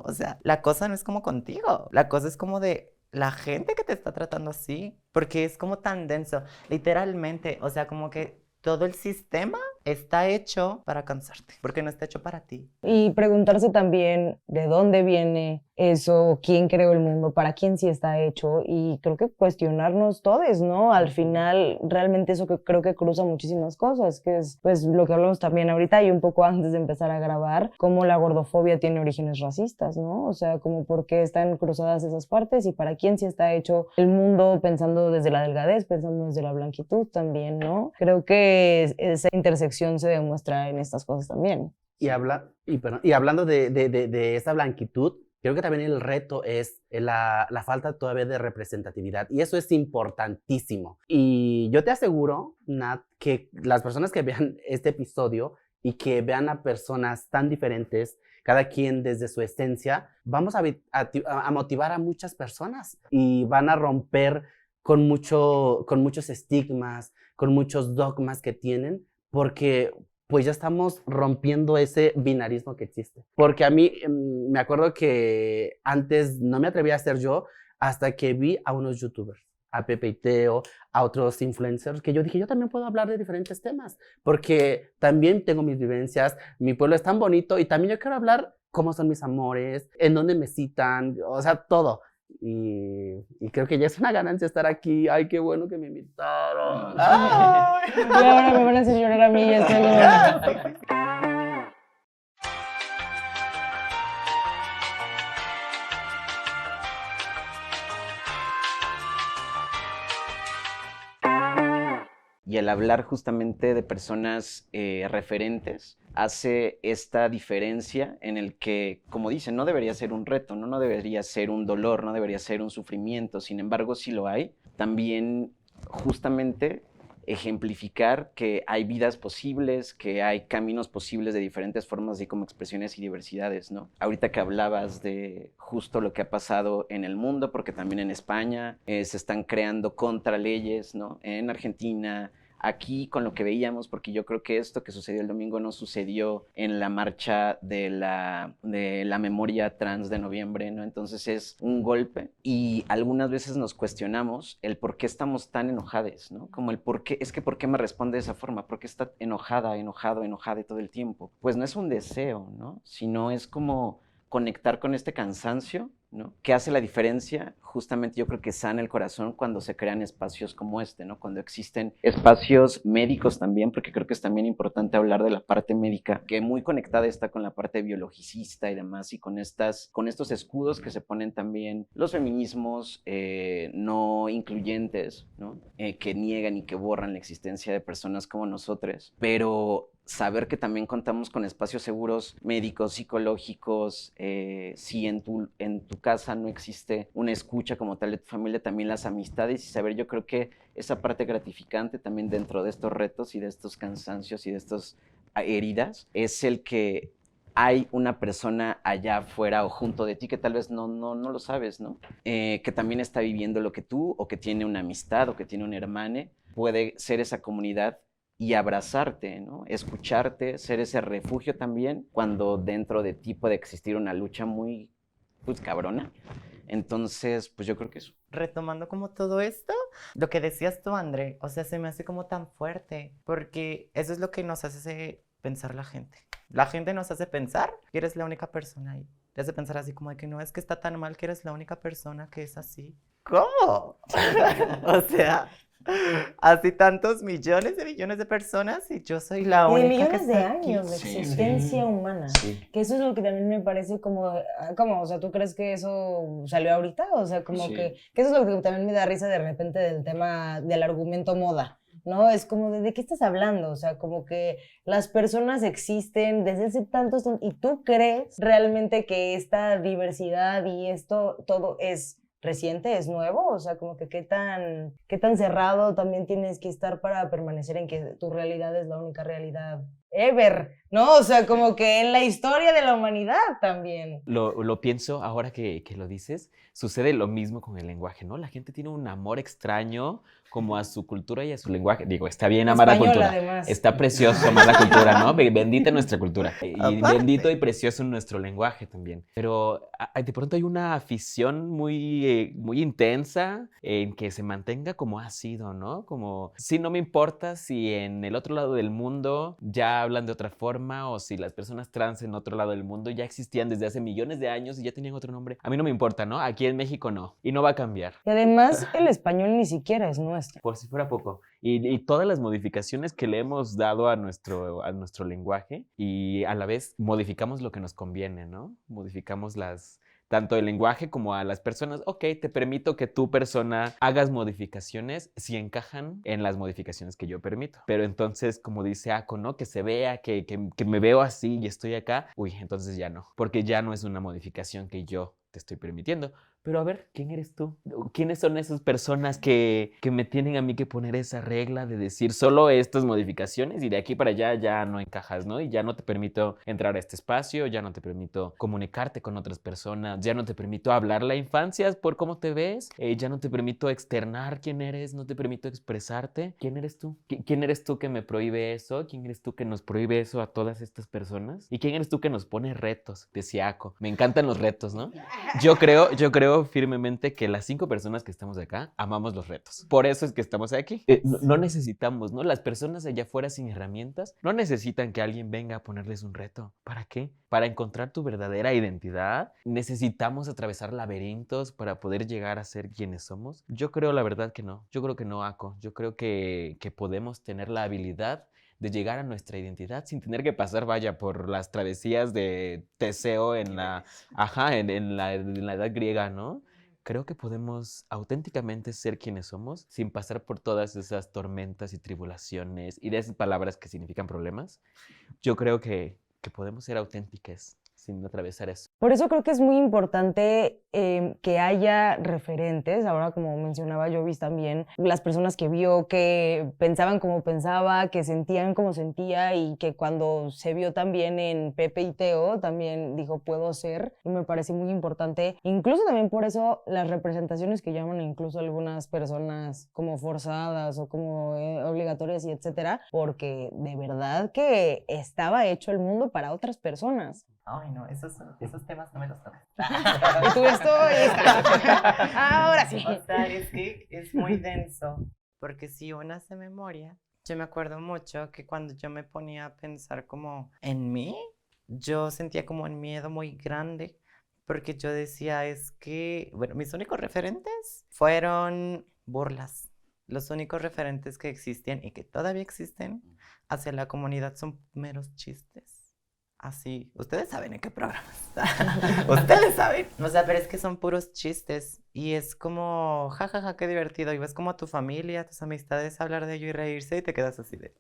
O sea, la cosa no es como contigo. La cosa es como de la gente que te está tratando así, porque es como tan denso. Literalmente, o sea, como que todo el sistema está hecho para cansarte, porque no está hecho para ti. Y preguntarse también de dónde viene eso, quién creó el mundo, para quién sí está hecho, y creo que cuestionarnos todos, ¿no? Al final, realmente eso que creo que cruza muchísimas cosas, que es pues lo que hablamos también ahorita y un poco antes de empezar a grabar, cómo la gordofobia tiene orígenes racistas, ¿no? O sea, como por qué están cruzadas esas partes y para quién sí está hecho el mundo, pensando desde la delgadez, pensando desde la blanquitud también, ¿no? Creo que esa intersección se demuestra en estas cosas también. Y hablando de esa blanquitud, creo que también el reto es la falta todavía de representatividad, y eso es importantísimo. Y yo te aseguro, Nat, que las personas que vean este episodio y que vean a personas tan diferentes, cada quien desde su esencia, vamos a motivar a muchas personas y van a romper con muchos estigmas, con muchos dogmas que tienen, porque pues ya estamos rompiendo ese binarismo que existe. Porque a mí me acuerdo que antes no me atrevía a ser yo hasta que vi a unos youtubers, a Pepe y Teo, a otros influencers, que yo dije, yo también puedo hablar de diferentes temas, porque también tengo mis vivencias, mi pueblo es tan bonito y también yo quiero hablar cómo son mis amores, en dónde me citan, o sea, todo. Y creo que ya es una ganancia estar aquí. Ay, qué bueno que me invitaron. Ay, y ahora me van a hacer llorar a mí. Y el hablar justamente de personas referentes hace esta diferencia en el que, como dicen, no debería ser un reto, ¿no? No debería ser un dolor, no debería ser un sufrimiento. Sin embargo, si lo hay, también justamente ejemplificar que hay vidas posibles, que hay caminos posibles de diferentes formas, así como expresiones y diversidades, ¿no? Ahorita que hablabas de justo lo que ha pasado en el mundo, porque también en España se están creando contraleyes, ¿no? En Argentina, aquí con lo que veíamos, porque yo creo que esto que sucedió el domingo no sucedió en la marcha de la memoria trans de noviembre, ¿no? Entonces es un golpe y algunas veces nos cuestionamos el por qué estamos tan enojados, ¿no? Como el por qué, es que por qué me responde de esa forma, por qué está enojada todo el tiempo. Pues no es un deseo, ¿no? Sino es como conectar con este cansancio, ¿no? Que hace la diferencia, justamente yo creo que sana el corazón cuando se crean espacios como este, ¿no? Cuando existen espacios médicos también, porque creo que es también importante hablar de la parte médica, que muy conectada está con la parte biologicista y demás, y con estos escudos que se ponen también los feminismos no incluyentes, ¿no? Que niegan y que borran la existencia de personas como nosotros, pero saber que también contamos con espacios seguros médicos, psicológicos, si en tu casa no existe una escucha como tal de tu familia, también las amistades, y saber, yo creo que esa parte gratificante también dentro de estos retos y de estos cansancios y de estas heridas, es el que hay una persona allá afuera o junto de ti que tal vez no lo sabes, ¿no? Que también está viviendo lo que tú, o que tiene una amistad, o que tiene un hermane, puede ser esa comunidad y abrazarte, ¿no? Escucharte, ser ese refugio también, cuando dentro de ti puede existir una lucha muy, pues, cabrona. Entonces, pues yo creo que eso. Retomando como todo esto, lo que decías tú, André, o sea, se me hace como tan fuerte, porque eso es lo que nos hace pensar la gente. La gente nos hace pensar que eres la única persona ahí. Te hace pensar así como de que no, es que está tan mal que eres la única persona que es así. ¿Cómo? O sea, así tantos millones de personas y yo soy la de única millones que de está aquí. años de existencia humana. Sí. Que eso es lo que también me parece como, o sea, ¿tú crees que eso salió ahorita? O sea, como Sí. que eso es lo que también me da risa de repente del tema del argumento moda, ¿no? Es como, ¿de qué estás hablando? O sea, como que las personas existen desde hace tantos años y tú crees realmente que esta diversidad y esto todo es reciente, es nuevo, o sea, como que qué tan cerrado también tienes que estar para permanecer en que tu realidad es la única realidad ever, ¿no? O sea, como que en la historia de la humanidad también. Lo pienso ahora que lo dices, sucede lo mismo con el lenguaje, ¿no? La gente tiene un amor extraño como a su cultura y a su lenguaje. Digo, está bien amar la Española, cultura. además. Está precioso amar la cultura, ¿no? Bendita nuestra cultura. Y Aparte. bendito y precioso nuestro lenguaje también. Pero de pronto hay una afición muy intensa en que se mantenga como ha sido, ¿no? Como, si no me importa si en el otro lado del mundo ya hablan de otra forma o si las personas trans en otro lado del mundo ya existían desde hace millones de años y ya tenían otro nombre. A mí no me importa, ¿no? Aquí en México no. Y no va a cambiar. Y además, el español ni siquiera es nuestro. Por si fuera poco. Y todas las modificaciones que le hemos dado a nuestro lenguaje y a la vez modificamos lo que nos conviene, ¿no? Modificamos tanto el lenguaje como a las personas. Ok, te permito que tu persona hagas modificaciones si encajan en las modificaciones que yo permito. Pero entonces, como dice Ako, ¿no? Que se vea, que me veo así y estoy acá. Uy, entonces ya no. Porque ya no es una modificación que yo te estoy permitiendo. Pero a ver, ¿quién eres tú? ¿Quiénes son esas personas que me tienen a mí que poner esa regla de decir solo estas modificaciones y de aquí para allá ya no encajas, ¿no? Y ya no te permito entrar a este espacio, ya no te permito comunicarte con otras personas, ya no te permito hablar la infancia por cómo te ves, ya no te permito externar quién eres, no te permito expresarte. ¿Quién eres tú? ¿Quién eres tú que me prohíbe eso? ¿Quién eres tú que nos prohíbe eso a todas estas personas? ¿Y quién eres tú que nos pone retos? Decía Ako. Me encantan los retos, ¿no? Yo creo firmemente que las 5 personas que estamos acá amamos los retos. Por eso es que estamos aquí. No necesitamos, ¿no? Las personas allá afuera sin herramientas no necesitan que alguien venga a ponerles un reto. ¿Para qué? Para encontrar tu verdadera identidad, necesitamos atravesar laberintos para poder llegar a ser quienes somos. Yo creo la verdad que no. Yo creo que no, Ako. Yo creo que podemos tener la habilidad de llegar a nuestra identidad sin tener que pasar, vaya, por las travesías de Teseo en la edad griega, ¿no? Creo que podemos auténticamente ser quienes somos sin pasar por todas esas tormentas y tribulaciones y de esas palabras que significan problemas. Yo creo que podemos ser auténticas sin atravesar eso. Por eso creo que es muy importante que haya referentes. Ahora, como mencionaba Jovis también, las personas que vio, que pensaban como pensaba, que sentían como sentía y que cuando se vio también en Pepe y Teo, también dijo, puedo ser. Y me parece muy importante. Incluso también por eso las representaciones que llaman incluso algunas personas como forzadas o como obligatorias y etcétera, porque de verdad que estaba hecho el mundo para otras personas. Ay, no, esos temas no me los tocan. Y tú estoy ahora sí. O sea, es que es muy denso, porque si uno hace memoria, yo me acuerdo mucho que cuando yo me ponía a pensar como en mí, yo sentía como un miedo muy grande, porque yo decía, es que, bueno, mis únicos referentes fueron burlas. Los únicos referentes que existían y que todavía existen hacia la comunidad son meros chistes. Así, ustedes saben en qué programas. Ustedes saben. O sea, pero es que son puros chistes. Y es como, jajaja, qué divertido. Y ves como a tu familia, a tus amistades hablar de ello y reírse y te quedas así de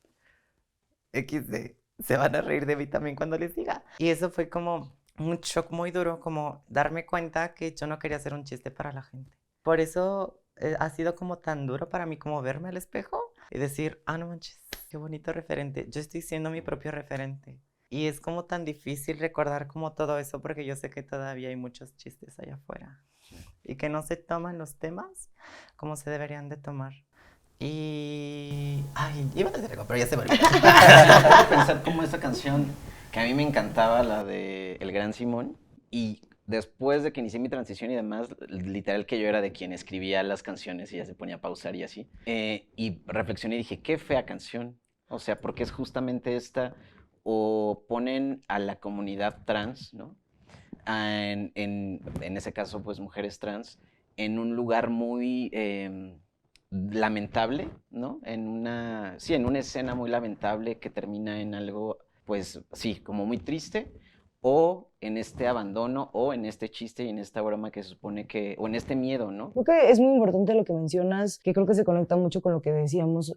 XD. Se van a reír de mí también cuando les diga. Y eso fue como un shock muy duro, como darme cuenta que yo no quería hacer un chiste para la gente. Por eso ha sido como tan duro para mí como verme al espejo y decir, no manches, qué bonito referente. Yo estoy siendo mi propio referente. Y es como tan difícil recordar como todo eso porque yo sé que todavía hay muchos chistes allá afuera y que no se toman los temas como se deberían de tomar. Y... Ay, iba a decir algo, pero ya se me olvidó. Pensar como esta canción que a mí me encantaba, la de El Gran Simón, y después de que inicié mi transición y demás, literal que yo era de quien escribía las canciones y ya se ponía a pausar y así, y reflexioné y dije, qué fea canción, o sea, porque es justamente esta... o ponen a la comunidad trans, ¿no? En ese caso, pues mujeres trans, en un lugar muy lamentable, ¿no? En una escena muy lamentable que termina en algo, pues sí, como muy triste, o en este abandono o en este chiste y en esta broma que se supone que, o en este miedo, ¿no? Creo que es muy importante lo que mencionas, que creo que se conecta mucho con lo que decíamos.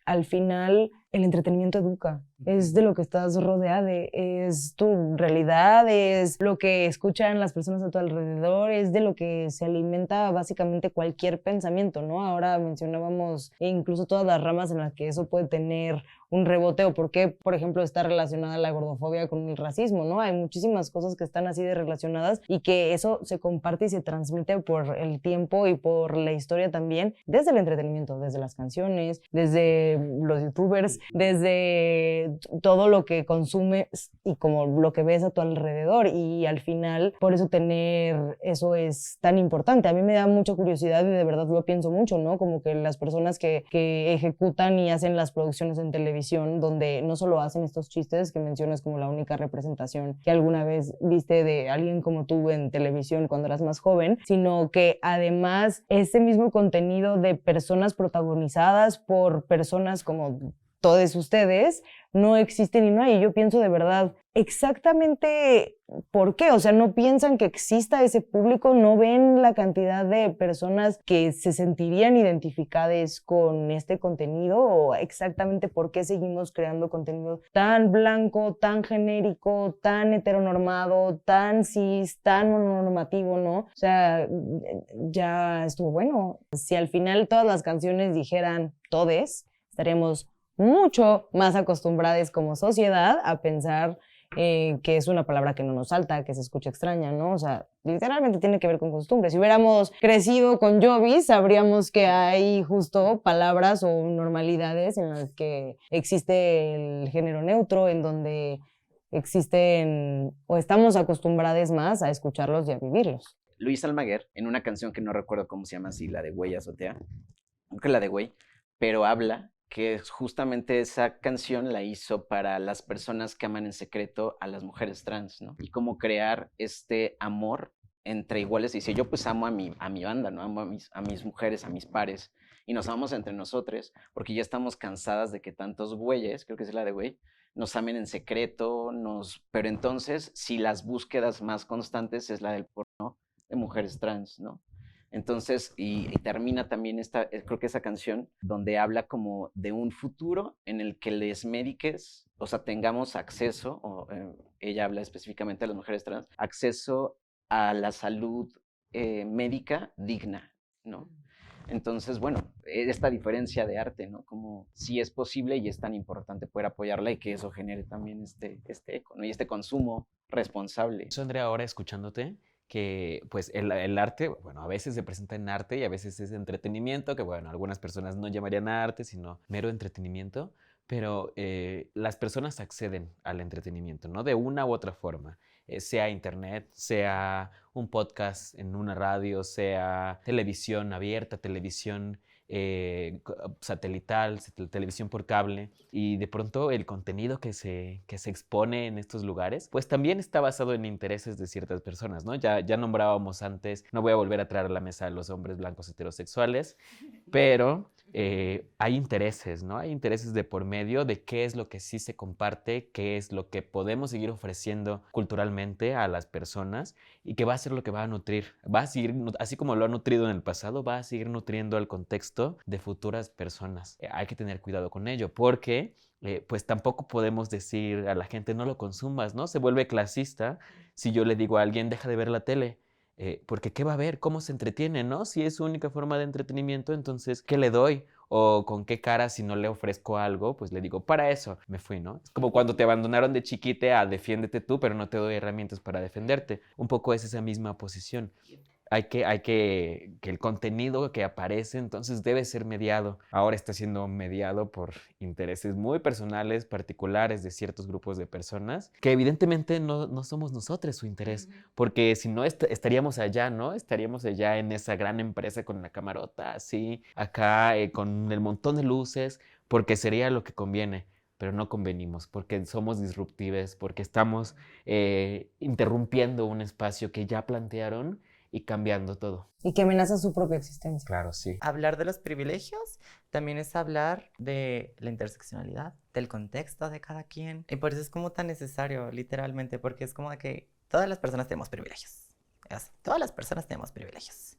Al final, el entretenimiento educa. Es de lo que estás rodeada, es tu realidad, es lo que escuchan las personas a tu alrededor, es de lo que se alimenta básicamente cualquier pensamiento, ¿no? Ahora mencionábamos incluso todas las ramas en las que eso puede tener un rebote o por qué, por ejemplo, está relacionada la gordofobia con el racismo, ¿no? Hay muchísimas cosas que están así de relacionadas y que eso se comparte y se transmite por el tiempo y por la historia también, desde el entretenimiento, desde las canciones, desde los youtubers, desde todo lo que consumes y como lo que ves a tu alrededor, y al final por eso tener eso es tan importante. A mí me da mucha curiosidad y de verdad lo pienso mucho, ¿no? Como que las personas que ejecutan y hacen las producciones en televisión, donde no solo hacen estos chistes que mencionas como la única representación que alguna vez viste de alguien como tú en televisión cuando eras más joven, sino que además ese mismo contenido de personas protagonizadas por personas como todos ustedes no existen y no hay. Yo pienso de verdad exactamente por qué. O sea, no piensan que exista ese público, no ven la cantidad de personas que se sentirían identificadas con este contenido, o exactamente por qué seguimos creando contenido tan blanco, tan genérico, tan heteronormado, tan cis, tan mononormativo, ¿no? O sea, ya estuvo bueno. Si al final todas las canciones dijeran todes, estaríamos mucho más acostumbradas como sociedad a pensar que es una palabra que no nos salta, que se escucha extraña, ¿no? O sea, literalmente tiene que ver con costumbres. Si hubiéramos crecido con Jovis, sabríamos que hay justo palabras o normalidades en las que existe el género neutro, en donde existen o estamos acostumbradas más a escucharlos y a vivirlos. Luis Almaguer, en una canción que no recuerdo cómo se llama, si la de Güey Azotea, creo que la de Güey, pero habla que justamente esa canción la hizo para las personas que aman en secreto a las mujeres trans, ¿no? Y cómo crear este amor entre iguales. Dice, yo pues amo a mi banda, ¿no? Amo a mis mujeres, a mis pares, y nos amamos entre nosotros, porque ya estamos cansadas de que tantos güeyes, creo que es la de güey, nos amen en secreto, pero entonces, si las búsquedas más constantes es la del porno de mujeres trans, ¿no? Entonces, y termina también creo que esa canción, donde habla como de un futuro en el que les médiques, o sea, tengamos acceso, ella habla específicamente de las mujeres trans, acceso a la salud médica digna, ¿no? Entonces, bueno, esta diferencia de arte, ¿no? Como si es posible y es tan importante poder apoyarla y que eso genere también este eco, ¿no? Y este consumo responsable. Eso, Andrea, ahora escuchándote, que pues el arte, bueno, a veces se presenta en arte y a veces es entretenimiento, que bueno, algunas personas no llamarían arte, sino mero entretenimiento, pero las personas acceden al entretenimiento, ¿no? De una u otra forma, sea internet, sea un podcast en una radio, sea televisión abierta, televisión satelital, televisión por cable, y de pronto el contenido que se expone en estos lugares, pues también está basado en intereses de ciertas personas, ¿no? Ya nombrábamos antes, no voy a volver a traer a la mesa a los hombres blancos heterosexuales, pero hay intereses, ¿no? Hay intereses de por medio de qué es lo que sí se comparte, qué es lo que podemos seguir ofreciendo culturalmente a las personas y que va a ser lo que va a nutrir, va a seguir, así como lo ha nutrido en el pasado, va a seguir nutriendo al contexto de futuras personas. Hay que tener cuidado con ello porque pues tampoco podemos decir a la gente no lo consumas, ¿no? Se vuelve clasista si yo le digo a alguien deja de ver la tele. Porque ¿qué va a ver? ¿Cómo se entretiene, no? Si es su única forma de entretenimiento, entonces, ¿qué le doy? O con qué cara si no le ofrezco algo, pues le digo, para eso me fui, ¿no? Es como cuando te abandonaron de chiquite a defiéndete tú, pero no te doy herramientas para defenderte. Un poco es esa misma posición. Hay que el contenido que aparece entonces debe ser mediado. Ahora está siendo mediado por intereses muy personales, particulares de ciertos grupos de personas, que evidentemente no somos nosotros su interés, porque si no estaríamos allá, ¿no? Estaríamos allá en esa gran empresa con la camarota, así, acá con el montón de luces, porque sería lo que conviene. Pero no convenimos, porque somos disruptives, porque estamos interrumpiendo un espacio que ya plantearon y cambiando todo. Y que amenaza su propia existencia. Claro, sí. Hablar de los privilegios también es hablar de la interseccionalidad, del contexto de cada quien. Y por eso es como tan necesario, literalmente, porque es como de que Todas las personas tenemos privilegios. Así, todas las personas tenemos privilegios.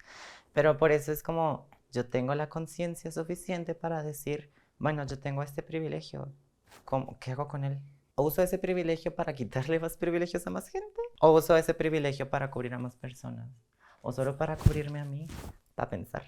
Pero por eso es como, yo tengo la conciencia suficiente para decir, bueno, yo tengo este privilegio, ¿qué hago con él? ¿O uso ese privilegio para quitarle más privilegios a más gente? ¿O uso ese privilegio para cubrir a más personas? ¿O solo para cubrirme a mí? Para pensar.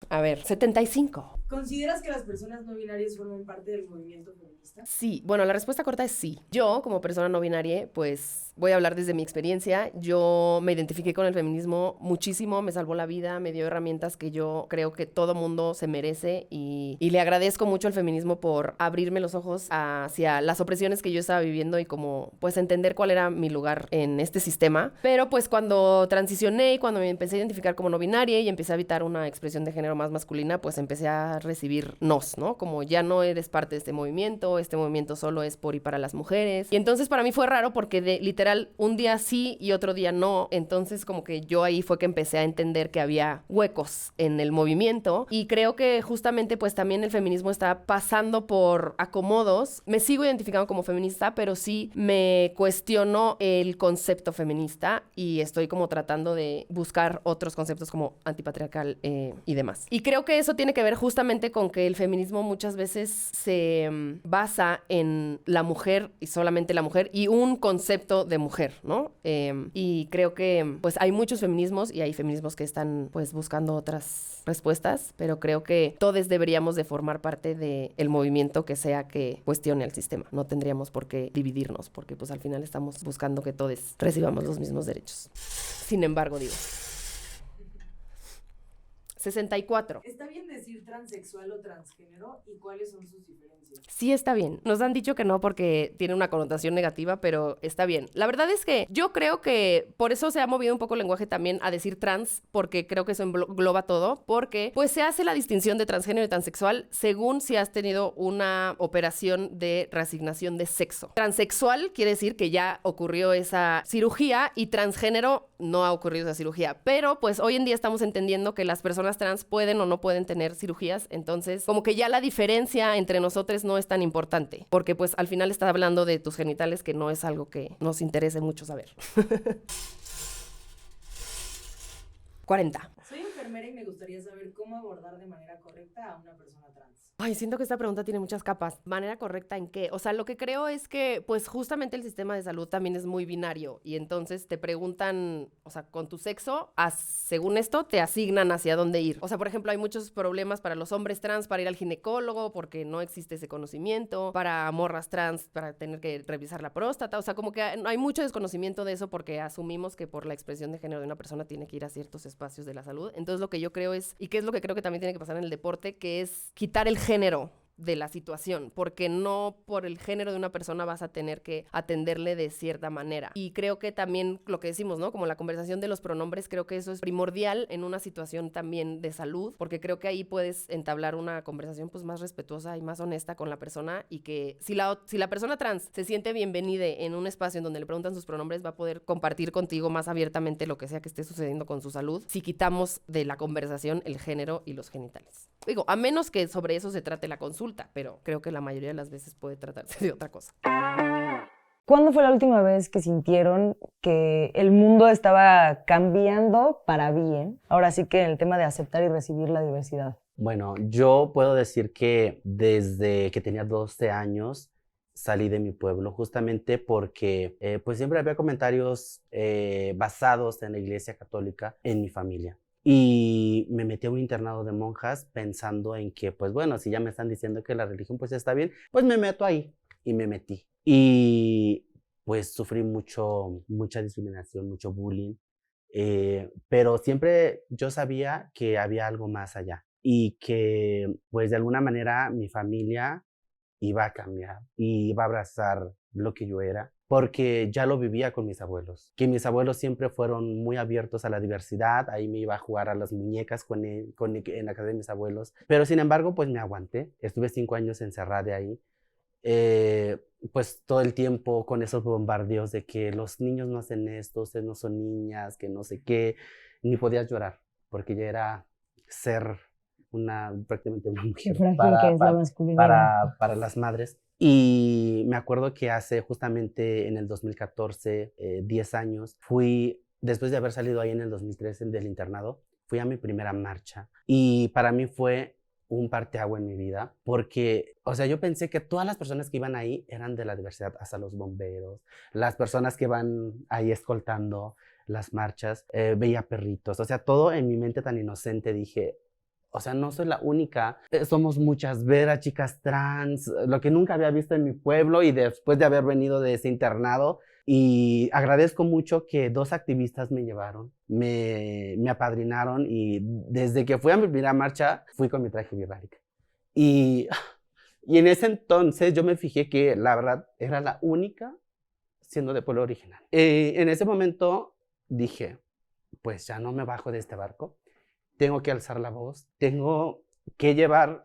A ver, 75. ¿Consideras que las personas no binarias forman parte del movimiento feminista? Sí, bueno, la respuesta corta es sí. Yo, como persona no binaria, pues voy a hablar desde mi experiencia. Yo me identifiqué con el feminismo muchísimo, me salvó la vida, me dio herramientas que yo creo que todo mundo se merece y le agradezco mucho al feminismo por abrirme los ojos hacia las opresiones que yo estaba viviendo y como pues entender cuál era mi lugar en este sistema. Pero pues cuando transicioné y cuando me empecé a identificar como no binaria y empecé a habitar una expresión de género más masculina, pues empecé a recibir nos, ¿no? Como ya no eres parte de este movimiento solo es por y para las mujeres. Y entonces para mí fue raro porque literal un día sí y otro día no. Entonces como que yo ahí fue que empecé a entender que había huecos en el movimiento y creo que justamente pues también el feminismo está pasando por acomodos. Me sigo identificando como feminista, pero sí me cuestiono el concepto feminista y estoy como tratando de buscar otros conceptos como antipatriarcal y demás. Y creo que eso tiene que ver justamente con que el feminismo muchas veces se basa en la mujer y solamente la mujer y un concepto de mujer, ¿no? Y creo que pues hay muchos feminismos y hay feminismos que están pues buscando otras respuestas, pero creo que todos deberíamos de formar parte del movimiento que sea que cuestione el sistema. No tendríamos por qué dividirnos porque pues al final estamos buscando que todos recibamos los mismos derechos. Sin embargo, digo. 64. ¿Está bien decir transexual o transgénero y cuáles son sus diferencias? Sí está bien. Nos han dicho que no porque tiene una connotación negativa, pero está bien. La verdad es que yo creo que por eso se ha movido un poco el lenguaje también a decir trans, porque creo que eso engloba todo, porque pues se hace la distinción de transgénero y transexual según si has tenido una operación de reasignación de sexo. Transexual quiere decir que ya ocurrió esa cirugía y transgénero no ha ocurrido esa cirugía, pero pues hoy en día estamos entendiendo que las personas trans pueden o no pueden tener cirugías, entonces como que ya la diferencia entre nosotros no es tan importante, porque pues al final estás hablando de tus genitales, que no es algo que nos interese mucho saber. 40. Soy enfermera y me gustaría saber cómo abordar de manera correcta a una persona trans. Ay, siento que esta pregunta tiene muchas capas. ¿Manera correcta en qué? O sea, lo que creo es que, pues, justamente el sistema de salud también es muy binario y entonces te preguntan, o sea, con tu sexo, según esto, te asignan hacia dónde ir. O sea, por ejemplo, hay muchos problemas para los hombres trans para ir al ginecólogo porque no existe ese conocimiento, para morras trans para tener que revisar la próstata. O sea, como que hay mucho desconocimiento de eso porque asumimos que por la expresión de género de una persona tiene que ir a ciertos espacios de la salud. Entonces, lo que yo creo es, y que es lo que creo que también tiene que pasar en el deporte, que es quitar el género de la situación, porque no por el género de una persona vas a tener que atenderle de cierta manera. Y creo que también lo que decimos, ¿no? Como la conversación de los pronombres, creo que eso es primordial en una situación también de salud, porque creo que ahí puedes entablar una conversación pues más respetuosa y más honesta con la persona y que si la persona trans se siente bienvenida en un espacio en donde le preguntan sus pronombres, va a poder compartir contigo más abiertamente lo que sea que esté sucediendo con su salud, si quitamos de la conversación el género y los genitales. Digo, a menos que sobre eso se trate la consulta, pero creo que la mayoría de las veces puede tratarse de otra cosa. ¿Cuándo fue la última vez que sintieron que el mundo estaba cambiando para bien? Ahora sí que en el tema de aceptar y recibir la diversidad. Bueno, yo puedo decir que desde que tenía 12 años salí de mi pueblo, justamente porque pues siempre había comentarios basados en la Iglesia Católica en mi familia. Y me metí a un internado de monjas pensando en que, pues bueno, si ya me están diciendo que la religión pues está bien, pues me meto ahí. Y me metí. Y pues sufrí mucha discriminación, mucho bullying. Pero siempre yo sabía que había algo más allá. Y que pues de alguna manera mi familia iba a cambiar y iba a abrazar lo que yo era. Porque ya lo vivía con mis abuelos, que mis abuelos siempre fueron muy abiertos a la diversidad, ahí me iba a jugar a las muñecas en la casa de mis abuelos, pero sin embargo pues me aguanté, estuve 5 años encerrada ahí, pues todo el tiempo con esos bombardeos de que los niños no hacen esto, ustedes no son niñas, que no sé qué, ni podías llorar, porque ya era ser prácticamente una mujer Qué frágil que es la masculinidad. para las madres. Y me acuerdo que hace justamente en el 2014, 10 años, fui, después de haber salido ahí en el 2013 del internado, fui a mi primera marcha. Y para mí fue un parteaguas en mi vida, porque, o sea, yo pensé que todas las personas que iban ahí eran de la diversidad, hasta los bomberos, las personas que van ahí escoltando las marchas, veía perritos, o sea, todo en mi mente tan inocente dije, o sea, no soy la única, somos muchas, ver a chicas trans, lo que nunca había visto en mi pueblo y después de haber venido de ese internado. Y agradezco mucho que 2 activistas me llevaron, me apadrinaron y desde que fui a mi primera marcha, fui con mi traje birrárica. Y, y en ese entonces yo me fijé que la verdad era la única siendo de pueblo original. En ese momento dije, pues ya no me bajo de este barco, tengo que alzar la voz, tengo que llevar,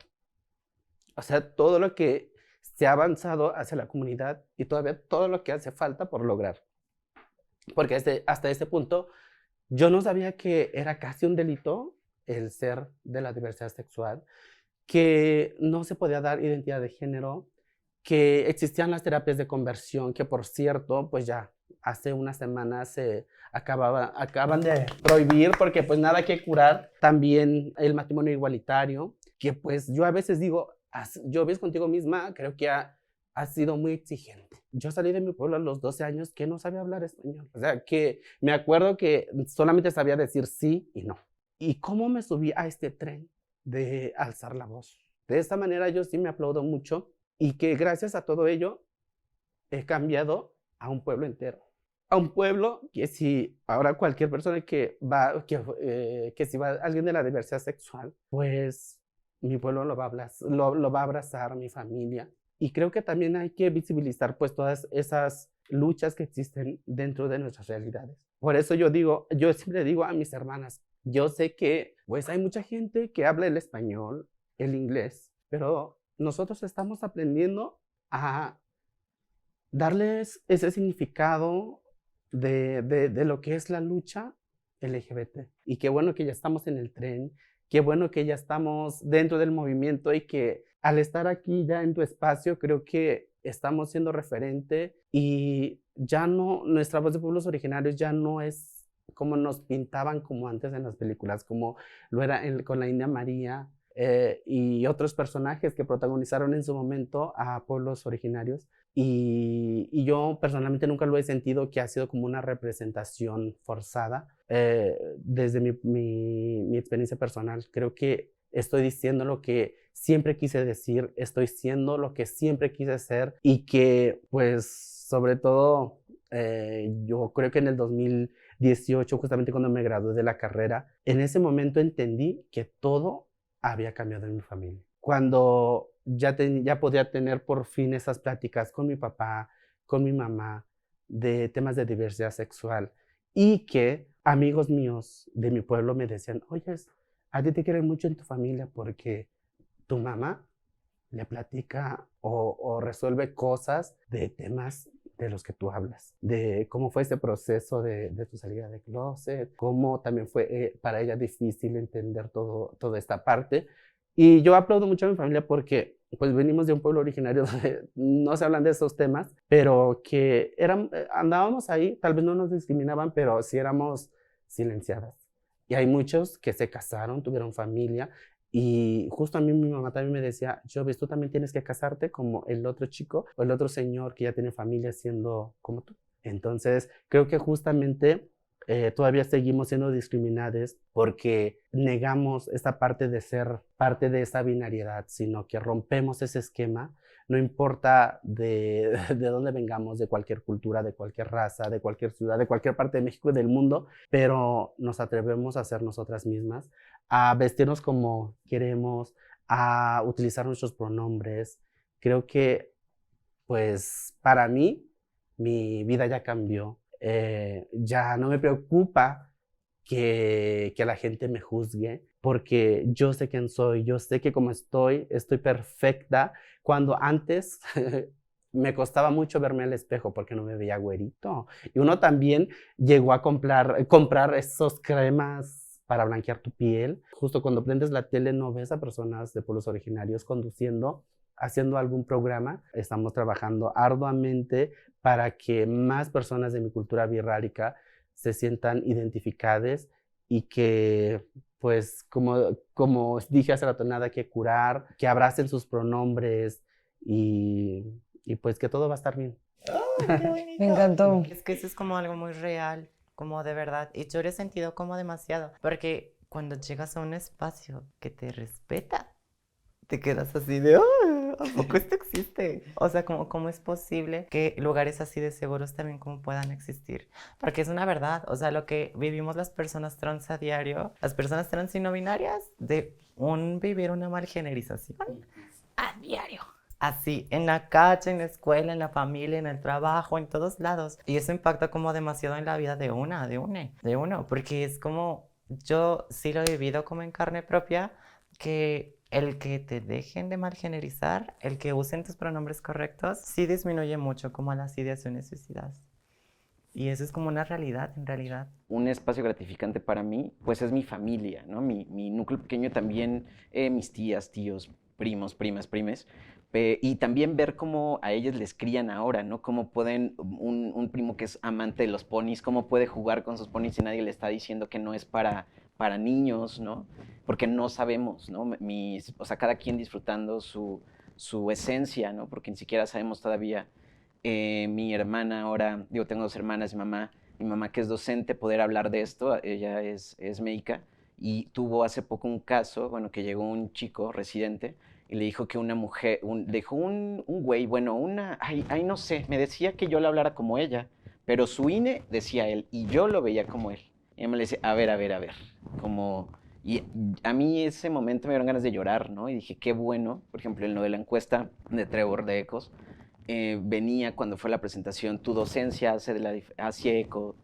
o sea, todo lo que se ha avanzado hacia la comunidad y todavía todo lo que hace falta por lograr. Porque hasta este punto yo no sabía que era casi un delito el ser de la diversidad sexual, que no se podía dar identidad de género, que existían las terapias de conversión, que por cierto, pues ya hace unas semanas se acaban de prohibir porque pues nada que curar. También el matrimonio igualitario, que pues yo a veces digo, yo ves contigo misma, creo que ha sido muy exigente. Yo salí de mi pueblo a los 12 años que no sabía hablar español. O sea, que me acuerdo que solamente sabía decir sí y no. ¿Y cómo me subí a este tren de alzar la voz? De esta manera yo sí me aplaudo mucho y que gracias a todo ello he cambiado a un pueblo entero. A un pueblo que si ahora cualquier persona que si va alguien de la diversidad sexual, pues mi pueblo lo va a abrazar, mi familia. Y creo que también hay que visibilizar pues todas esas luchas que existen dentro de nuestras realidades. Por eso yo siempre digo a mis hermanas, yo sé que pues hay mucha gente que habla el español, el inglés, pero nosotros estamos aprendiendo a darles ese significado de lo que es la lucha LGBT. Y qué bueno que ya estamos en el tren, qué bueno que ya estamos dentro del movimiento y que al estar aquí ya en tu espacio creo que estamos siendo referente y ya no, nuestra voz de pueblos originarios ya no es como nos pintaban como antes en las películas, como lo era con la India María y otros personajes que protagonizaron en su momento a pueblos originarios. Y yo personalmente nunca lo he sentido que ha sido como una representación forzada. Desde mi experiencia personal, creo que estoy diciendo lo que siempre quise decir, estoy siendo lo que siempre quise ser y que pues sobre todo yo creo que en el 2018, justamente cuando me gradué de la carrera, en ese momento entendí que todo había cambiado en mi familia. Cuando ya podía tener por fin esas pláticas con mi papá, con mi mamá, de temas de diversidad sexual y que amigos míos de mi pueblo me decían, oye, a ti te quieren mucho en tu familia porque tu mamá le platica o resuelve cosas de temas de los que tú hablas, de cómo fue ese proceso de tu salida de closet, cómo también fue para ella difícil entender toda esta parte. Y yo aplaudo mucho a mi familia porque pues venimos de un pueblo originario donde no se hablan de esos temas, pero que andábamos ahí, tal vez no nos discriminaban, pero sí éramos silenciadas. Y hay muchos que se casaron, tuvieron familia, y justo a mí mi mamá también me decía, Jovis, tú también tienes que casarte como el otro chico o el otro señor que ya tiene familia siendo como tú. Entonces, creo que justamente todavía seguimos siendo discriminadas porque negamos esta parte de ser parte de esa binariedad, sino que rompemos ese esquema, no importa de dónde vengamos, de cualquier cultura, de cualquier raza, de cualquier ciudad, de cualquier parte de México y del mundo, pero nos atrevemos a ser nosotras mismas, a vestirnos como queremos, a utilizar nuestros pronombres. Creo que, pues, para mí, mi vida ya cambió. Ya no me preocupa que la gente me juzgue, porque yo sé quién soy, yo sé que como estoy perfecta, cuando antes me costaba mucho verme al espejo porque no me veía güerito. Y uno también llegó a comprar esos cremas para blanquear tu piel. Justo cuando prendes la tele no ves a personas de pueblos originarios conduciendo haciendo algún programa. Estamos trabajando arduamente para que más personas de mi cultura birrárica se sientan identificadas y que, pues, como dije hace rato, nada que curar, que abracen sus pronombres y pues que todo va a estar bien. ¡Ay, qué bonito! Me encantó. Es que eso es como algo muy real, como de verdad. Y yo lo he sentido como demasiado, porque cuando llegas a un espacio que te respeta, te quedas así de, "Oh, ¿a poco esto existe?". O sea, ¿cómo es posible que lugares así de seguros también como puedan existir? Porque es una verdad, o sea, lo que vivimos las personas trans a diario, las personas trans y no binarias, de vivir una malgenerización a diario. Así, en la calle, en la escuela, en la familia, en el trabajo, en todos lados. Y eso impacta como demasiado en la vida de uno, porque es como, yo sí lo he vivido como en carne propia, que el que te dejen de malgenerizar, el que usen tus pronombres correctos, sí disminuye mucho como las ideaciones suicidas. Y eso es como una realidad, en realidad. Un espacio gratificante para mí, pues es mi familia, ¿no? Mi núcleo pequeño también, mis tías, tíos, primos, primas, primes, y también ver cómo a ellas les crían ahora, ¿no? Cómo pueden, un primo que es amante de los ponis, cómo puede jugar con sus ponis y nadie le está diciendo que no es para niños, ¿no? Porque no sabemos, ¿no? O sea, cada quien disfrutando su esencia, ¿no? Porque ni siquiera sabemos todavía. Mi hermana ahora, digo, tengo 2 hermanas, mi mamá que es docente, poder hablar de esto, ella es médica, y tuvo hace poco un caso, bueno, que llegó un chico residente y le dijo que una mujer, le dijo un güey, bueno, ay, no sé, me decía que yo le hablara como ella, pero su INE decía él, y yo lo veía como él. Y ella me le decía, a ver, como... Y a mí ese momento me dieron ganas de llorar, ¿no? Y dije, qué bueno, por ejemplo, en lo de la encuesta de Trevor de Ecos, venía cuando fue la presentación, tu docencia hace eco,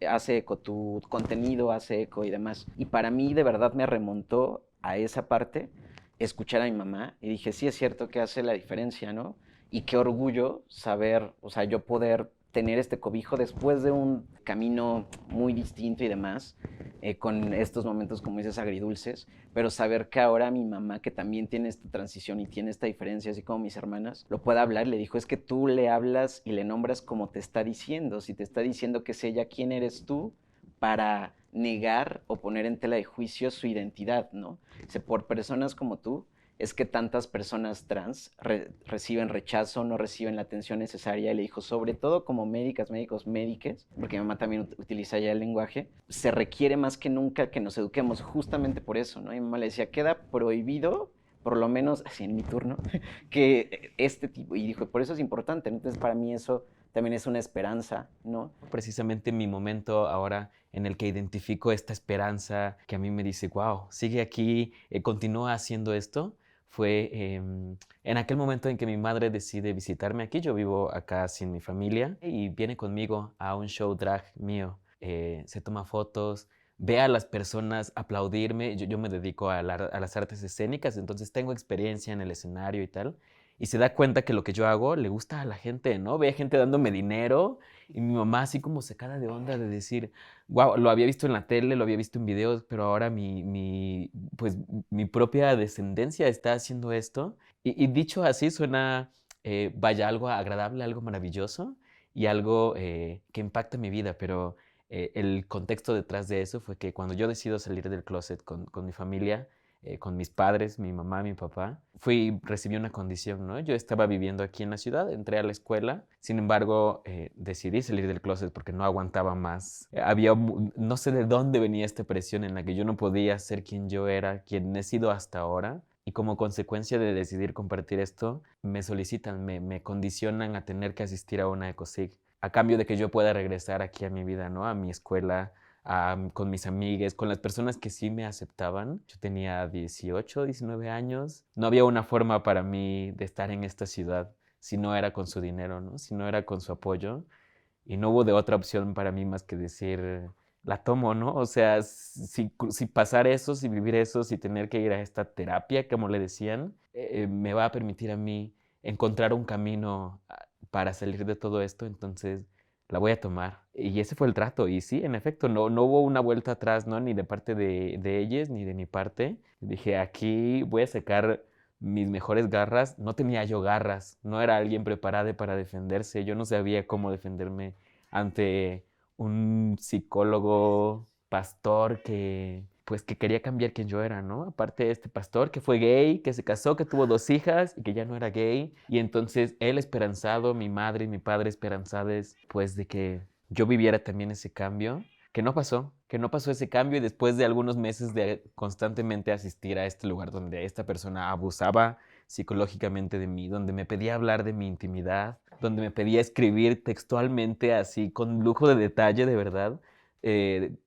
tu contenido hace eco y demás. Y para mí de verdad me remontó a esa parte, escuchar a mi mamá y dije, sí es cierto que hace la diferencia, ¿no? Y qué orgullo saber, o sea, yo poder tener este cobijo después de un camino muy distinto y demás, con estos momentos, como dices, agridulces, pero saber que ahora mi mamá, que también tiene esta transición y tiene esta diferencia, así como mis hermanas, lo pueda hablar, le dijo, es que tú le hablas y le nombras como te está diciendo, si te está diciendo que es ella, ¿quién eres tú para negar o poner en tela de juicio su identidad, ¿no? Dice, por personas como tú, es que tantas personas trans reciben rechazo, no reciben la atención necesaria. Y le dijo, sobre todo como médicas, médicos, médiques, porque mi mamá también utiliza ya el lenguaje, se requiere más que nunca que nos eduquemos justamente por eso, ¿no? Y mi mamá le decía, queda prohibido, por lo menos, así en mi turno, que este tipo, y dijo, por eso es importante, ¿no? Entonces para mí eso también es una esperanza, ¿no? Precisamente mi momento ahora en el que identifico esta esperanza que a mí me dice, wow, sigue aquí, continúa haciendo esto, fue en aquel momento en que mi madre decide visitarme aquí. Yo vivo acá sin mi familia y viene conmigo a un show drag mío. Se toma fotos, ve a las personas aplaudirme. Yo me dedico a las artes escénicas, entonces tengo experiencia en el escenario y tal. Y se da cuenta que lo que yo hago le gusta a la gente, ¿no? Ve a gente dándome dinero y mi mamá así como sacada de onda de decir, wow, lo había visto en la tele, lo había visto en videos, pero ahora pues, mi propia descendencia está haciendo esto. Y dicho así suena, vaya, algo agradable, algo maravilloso y algo que impacta mi vida, pero el contexto detrás de eso fue que cuando yo decido salir del closet con mi familia, con mis padres, mi mamá, mi papá, recibí una condición, ¿no? Yo estaba viviendo aquí en la ciudad, entré a la escuela, sin embargo, decidí salir del closet porque no aguantaba más. No sé de dónde venía esta presión en la que yo no podía ser quien yo era, quien he sido hasta ahora. Y como consecuencia de decidir compartir esto, me solicitan, me condicionan a tener que asistir a una ECOSIG, a cambio de que yo pueda regresar aquí a mi vida, ¿no? A mi escuela, con mis amigues, con las personas que sí me aceptaban. Yo tenía 18, 19 años. No había una forma para mí de estar en esta ciudad si no era con su dinero, ¿no? Si no era con su apoyo. Y no hubo de otra opción para mí más que decir, la tomo, ¿no? O sea, si pasar eso, si vivir eso, si tener que ir a esta terapia, como le decían, me va a permitir a mí encontrar un camino para salir de todo esto, entonces la voy a tomar. Y ese fue el trato. Y sí, en efecto, no hubo una vuelta atrás, ¿no? Ni de parte de ellas, ni de mi parte. Dije, aquí voy a sacar mis mejores garras, no tenía yo garras, no era alguien preparado para defenderse, yo no sabía cómo defenderme ante un psicólogo, pastor que quería cambiar quién yo era, ¿no? Aparte de este pastor que fue gay, que se casó, que tuvo 2 hijas y que ya no era gay. Y entonces él esperanzado, mi madre y mi padre esperanzados, pues de que yo viviera también ese cambio, que no pasó ese cambio y después de algunos meses de constantemente asistir a este lugar donde esta persona abusaba psicológicamente de mí, donde me pedía hablar de mi intimidad, donde me pedía escribir textualmente así con lujo de detalle, de verdad,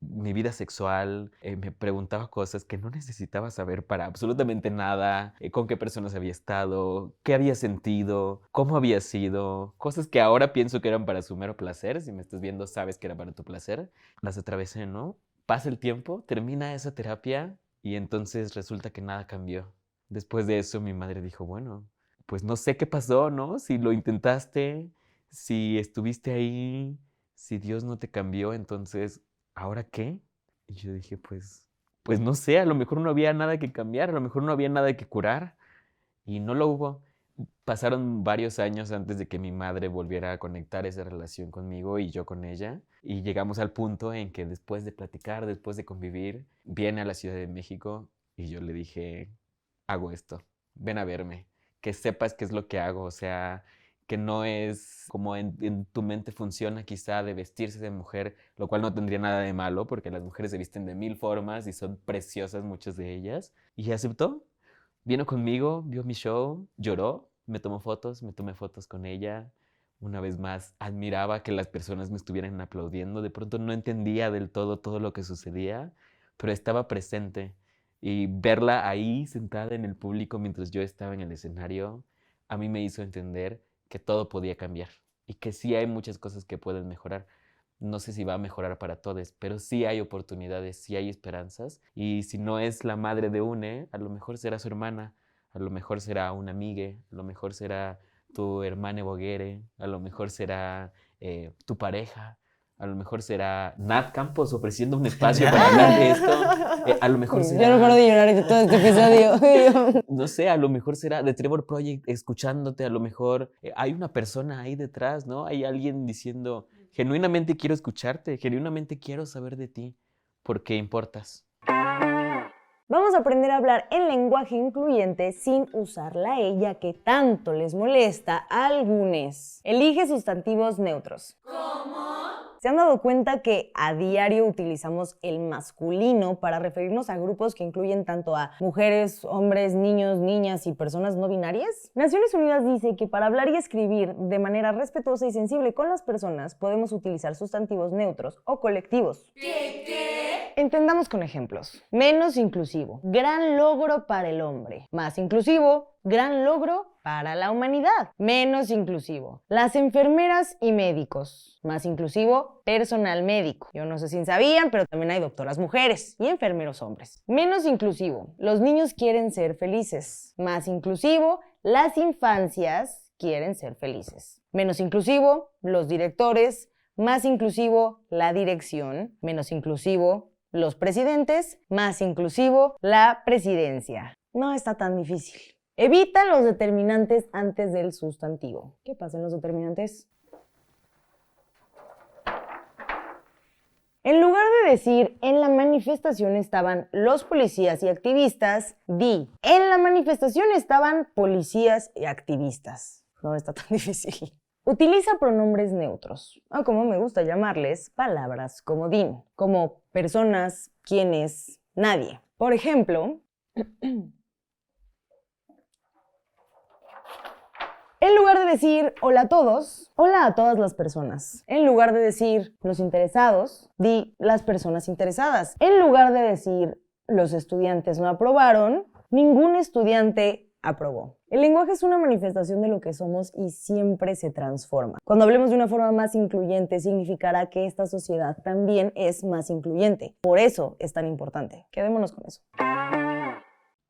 mi vida sexual, me preguntaba cosas que no necesitaba saber para absolutamente nada, con qué personas había estado, qué había sentido, cómo había sido, cosas que ahora pienso que eran para su mero placer, si me estás viendo sabes que era para tu placer, las atravesé, ¿no? Pasa el tiempo, termina esa terapia y entonces resulta que nada cambió. Después de eso mi madre dijo, bueno, pues no sé qué pasó, ¿no? Si lo intentaste, si estuviste ahí, si Dios no te cambió, entonces, ¿ahora qué? Y yo dije, pues no sé, a lo mejor no había nada que cambiar, a lo mejor no había nada que curar. Y no lo hubo. Pasaron varios años antes de que mi madre volviera a conectar esa relación conmigo y yo con ella. Y llegamos al punto en que después de platicar, después de convivir, viene a la Ciudad de México y yo le dije, hago esto, ven a verme, que sepas qué es lo que hago, o sea, que no es como en tu mente funciona quizá de vestirse de mujer, lo cual no tendría nada de malo porque las mujeres se visten de 1000 formas y son preciosas muchas de ellas. Y aceptó, vino conmigo, vio mi show, lloró, me tomé fotos con ella. Una vez más, admiraba que las personas me estuvieran aplaudiendo. De pronto no entendía del todo lo que sucedía, pero estaba presente. Y verla ahí sentada en el público mientras yo estaba en el escenario, a mí me hizo entender que todo podía cambiar y que sí hay muchas cosas que pueden mejorar. No sé si va a mejorar para todos, pero sí hay oportunidades, sí hay esperanzas. Y si no es la madre de une, a lo mejor será su hermana, a lo mejor será una amiga, a lo mejor será tu hermana boguere, a lo mejor será tu pareja, a lo mejor será Nat Campos ofreciendo un espacio para hablar de esto. A lo mejor será... Yo no paro de llorar en todo este episodio. No sé, a lo mejor será The Trevor Project escuchándote, a lo mejor hay una persona ahí detrás, ¿no? Hay alguien diciendo, genuinamente quiero escucharte, genuinamente quiero saber de ti, porque importas. Vamos a aprender a hablar en lenguaje incluyente sin usar la ella que tanto les molesta a algunos. Elige sustantivos neutros. ¿Cómo? ¿Se han dado cuenta que a diario utilizamos el masculino para referirnos a grupos que incluyen tanto a mujeres, hombres, niños, niñas y personas no binarias? Naciones Unidas dice que para hablar y escribir de manera respetuosa y sensible con las personas podemos utilizar sustantivos neutros o colectivos. ¿Qué? Entendamos con ejemplos. Menos inclusivo, gran logro para el hombre. Más inclusivo, gran logro para la humanidad. Menos inclusivo, las enfermeras y médicos. Más inclusivo, personal médico. Yo no sé si sabían, pero también hay doctoras mujeres y enfermeros hombres. Menos inclusivo, los niños quieren ser felices. Más inclusivo, las infancias quieren ser felices. Menos inclusivo, los directores. Más inclusivo, la dirección. Menos inclusivo, los presidentes. Más inclusivo, la presidencia. No está tan difícil. Evita los determinantes antes del sustantivo. ¿Qué pasa en los determinantes? En lugar de decir en la manifestación estaban los policías y activistas, di en la manifestación estaban policías y activistas. No está tan difícil. Utiliza pronombres neutros, o como me gusta llamarles, palabras comodín, como personas, quienes, nadie. Por ejemplo, en lugar de decir hola a todos, hola a todas las personas. En lugar de decir los interesados, di las personas interesadas. En lugar de decir los estudiantes no aprobaron, ningún estudiante aprobó. El lenguaje es una manifestación de lo que somos y siempre se transforma. Cuando hablemos de una forma más incluyente, significará que esta sociedad también es más incluyente. Por eso es tan importante. Quedémonos con eso.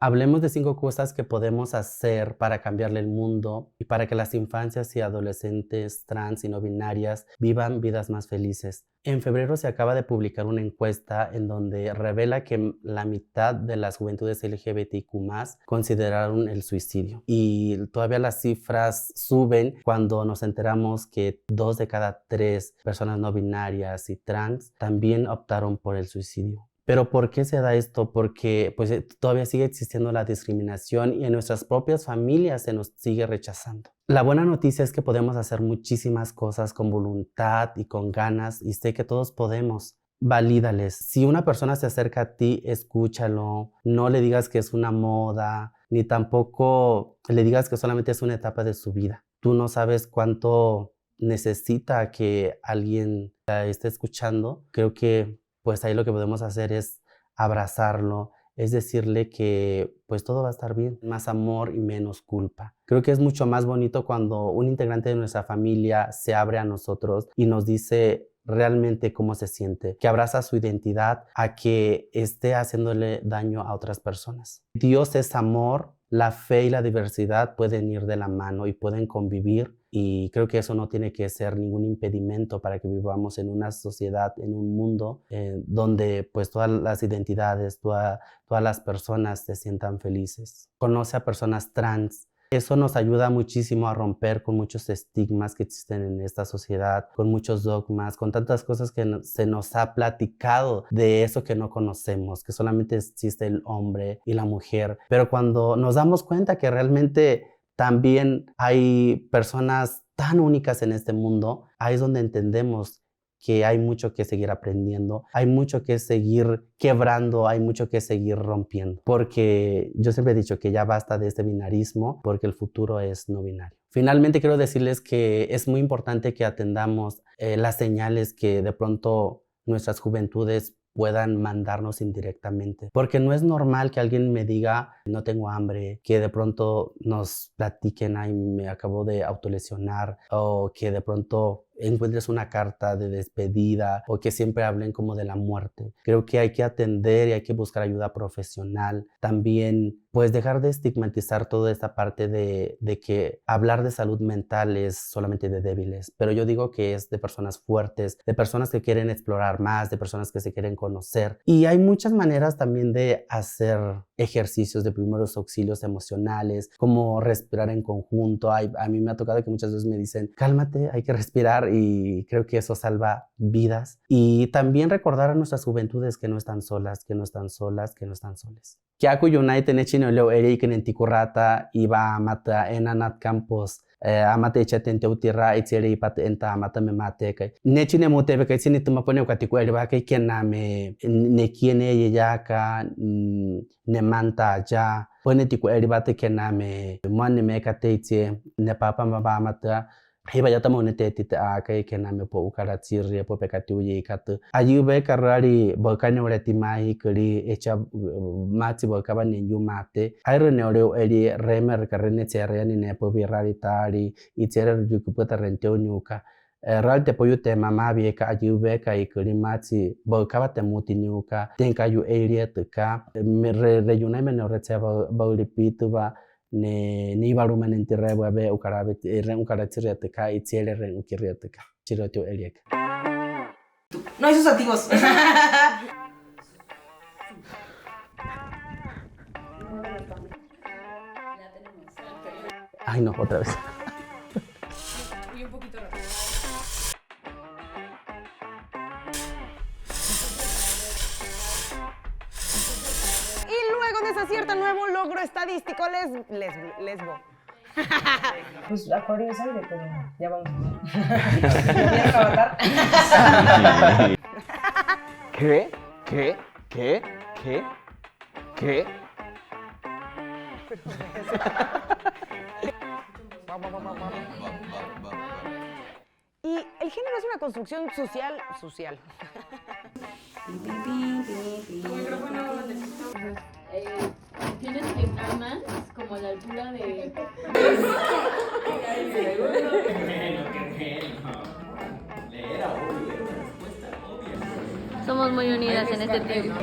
Hablemos de 5 cosas que podemos hacer para cambiarle el mundo y para que las infancias y adolescentes trans y no binarias vivan vidas más felices. En febrero se acaba de publicar una encuesta en donde revela que la mitad de las juventudes LGBTQ+ consideraron el suicidio. Y todavía las cifras suben cuando nos enteramos que 2 de cada 3 personas no binarias y trans también optaron por el suicidio. ¿Pero por qué se da esto? Porque pues, todavía sigue existiendo la discriminación y en nuestras propias familias se nos sigue rechazando. La buena noticia es que podemos hacer muchísimas cosas con voluntad y con ganas y sé que todos podemos. Valídales. Si una persona se acerca a ti, escúchalo. No le digas que es una moda, ni tampoco le digas que solamente es una etapa de su vida. Tú no sabes cuánto necesita que alguien la esté escuchando. Creo que pues ahí lo que podemos hacer es abrazarlo, es decirle que pues todo va a estar bien, más amor y menos culpa. Creo que es mucho más bonito cuando un integrante de nuestra familia se abre a nosotros y nos dice realmente cómo se siente, que abraza su identidad a que esté haciéndole daño a otras personas. Dios es amor, la fe y la diversidad pueden ir de la mano y pueden convivir. Y creo que eso no tiene que ser ningún impedimento para que vivamos en una sociedad, en un mundo donde pues todas las identidades, todas las personas se sientan felices. Conoce a personas trans. Eso nos ayuda muchísimo a romper con muchos estigmas que existen en esta sociedad, con muchos dogmas, con tantas cosas que se nos ha platicado de eso que no conocemos, que solamente existe el hombre y la mujer. Pero cuando nos damos cuenta que realmente también hay personas tan únicas en este mundo, ahí es donde entendemos que hay mucho que seguir aprendiendo, hay mucho que seguir quebrando, hay mucho que seguir rompiendo. Porque yo siempre he dicho que ya basta de este binarismo, porque el futuro es no binario. Finalmente quiero decirles que es muy importante que atendamos las señales que de pronto nuestras juventudes puedan mandarnos indirectamente. Porque no es normal que alguien me diga, no tengo hambre, que de pronto nos platiquen, ay, me acabo de autolesionar, o que de pronto encuentres una carta de despedida, o que siempre hablen como de la muerte. Creo que hay que atender y hay que buscar ayuda profesional. También, pues, dejar de estigmatizar toda esta parte de que hablar de salud mental es solamente de débiles, pero yo digo que es de personas fuertes, de personas que quieren explorar más, de personas que se quieren conocer. Y hay muchas maneras también de hacer ejercicios de primeros auxilios emocionales, como respirar en conjunto. A mí me ha tocado que muchas veces me dicen, cálmate, hay que respirar, y creo que eso salva vidas. Y también recordar a nuestras juventudes que no están solas, que no están solas, que no están soles. Kiaku United Nechino Leo Eric en Tikurata iba a mata en Anat Campos. Amate echatente utira etiere ipate enta amata me mate kai nechine mutebe kai sini tuma pone ukatiku elba kai kename ne kiene yaka ne manta ja pone tiku elba te kename mane me katetie ne papa maba mata hiba yata mo ne tete a kai kename po ukara tirre po pekati uye kat ayube karari bolkane oreti mai kali echa mati bolkaba ne yumate ayro ne ore eri remer karene tere ni ne po birari tari itere juku puta renteo nyuka ral te poyu te mama bi ka ayube ka ikali mati bolkaba te muti nyuka tenka yu area tuka me reyuna me no reteba baulipitu ba ni barumen entirrebo be ukarabe ren ukaratire te ka itiere ren ukirete ka chiroto eliek. No hay sustantivos. Ay no, otra vez. Y un poquito rápido. Desacierta nuevo logro estadístico lesbo. Pues Acuario es aire, pero ya vamos. ¿Vienes a Avatar? ¿Qué? Y el género es una construcción social. Tienes que entrar más como a la altura de... Somos muy unidas en este tiempo.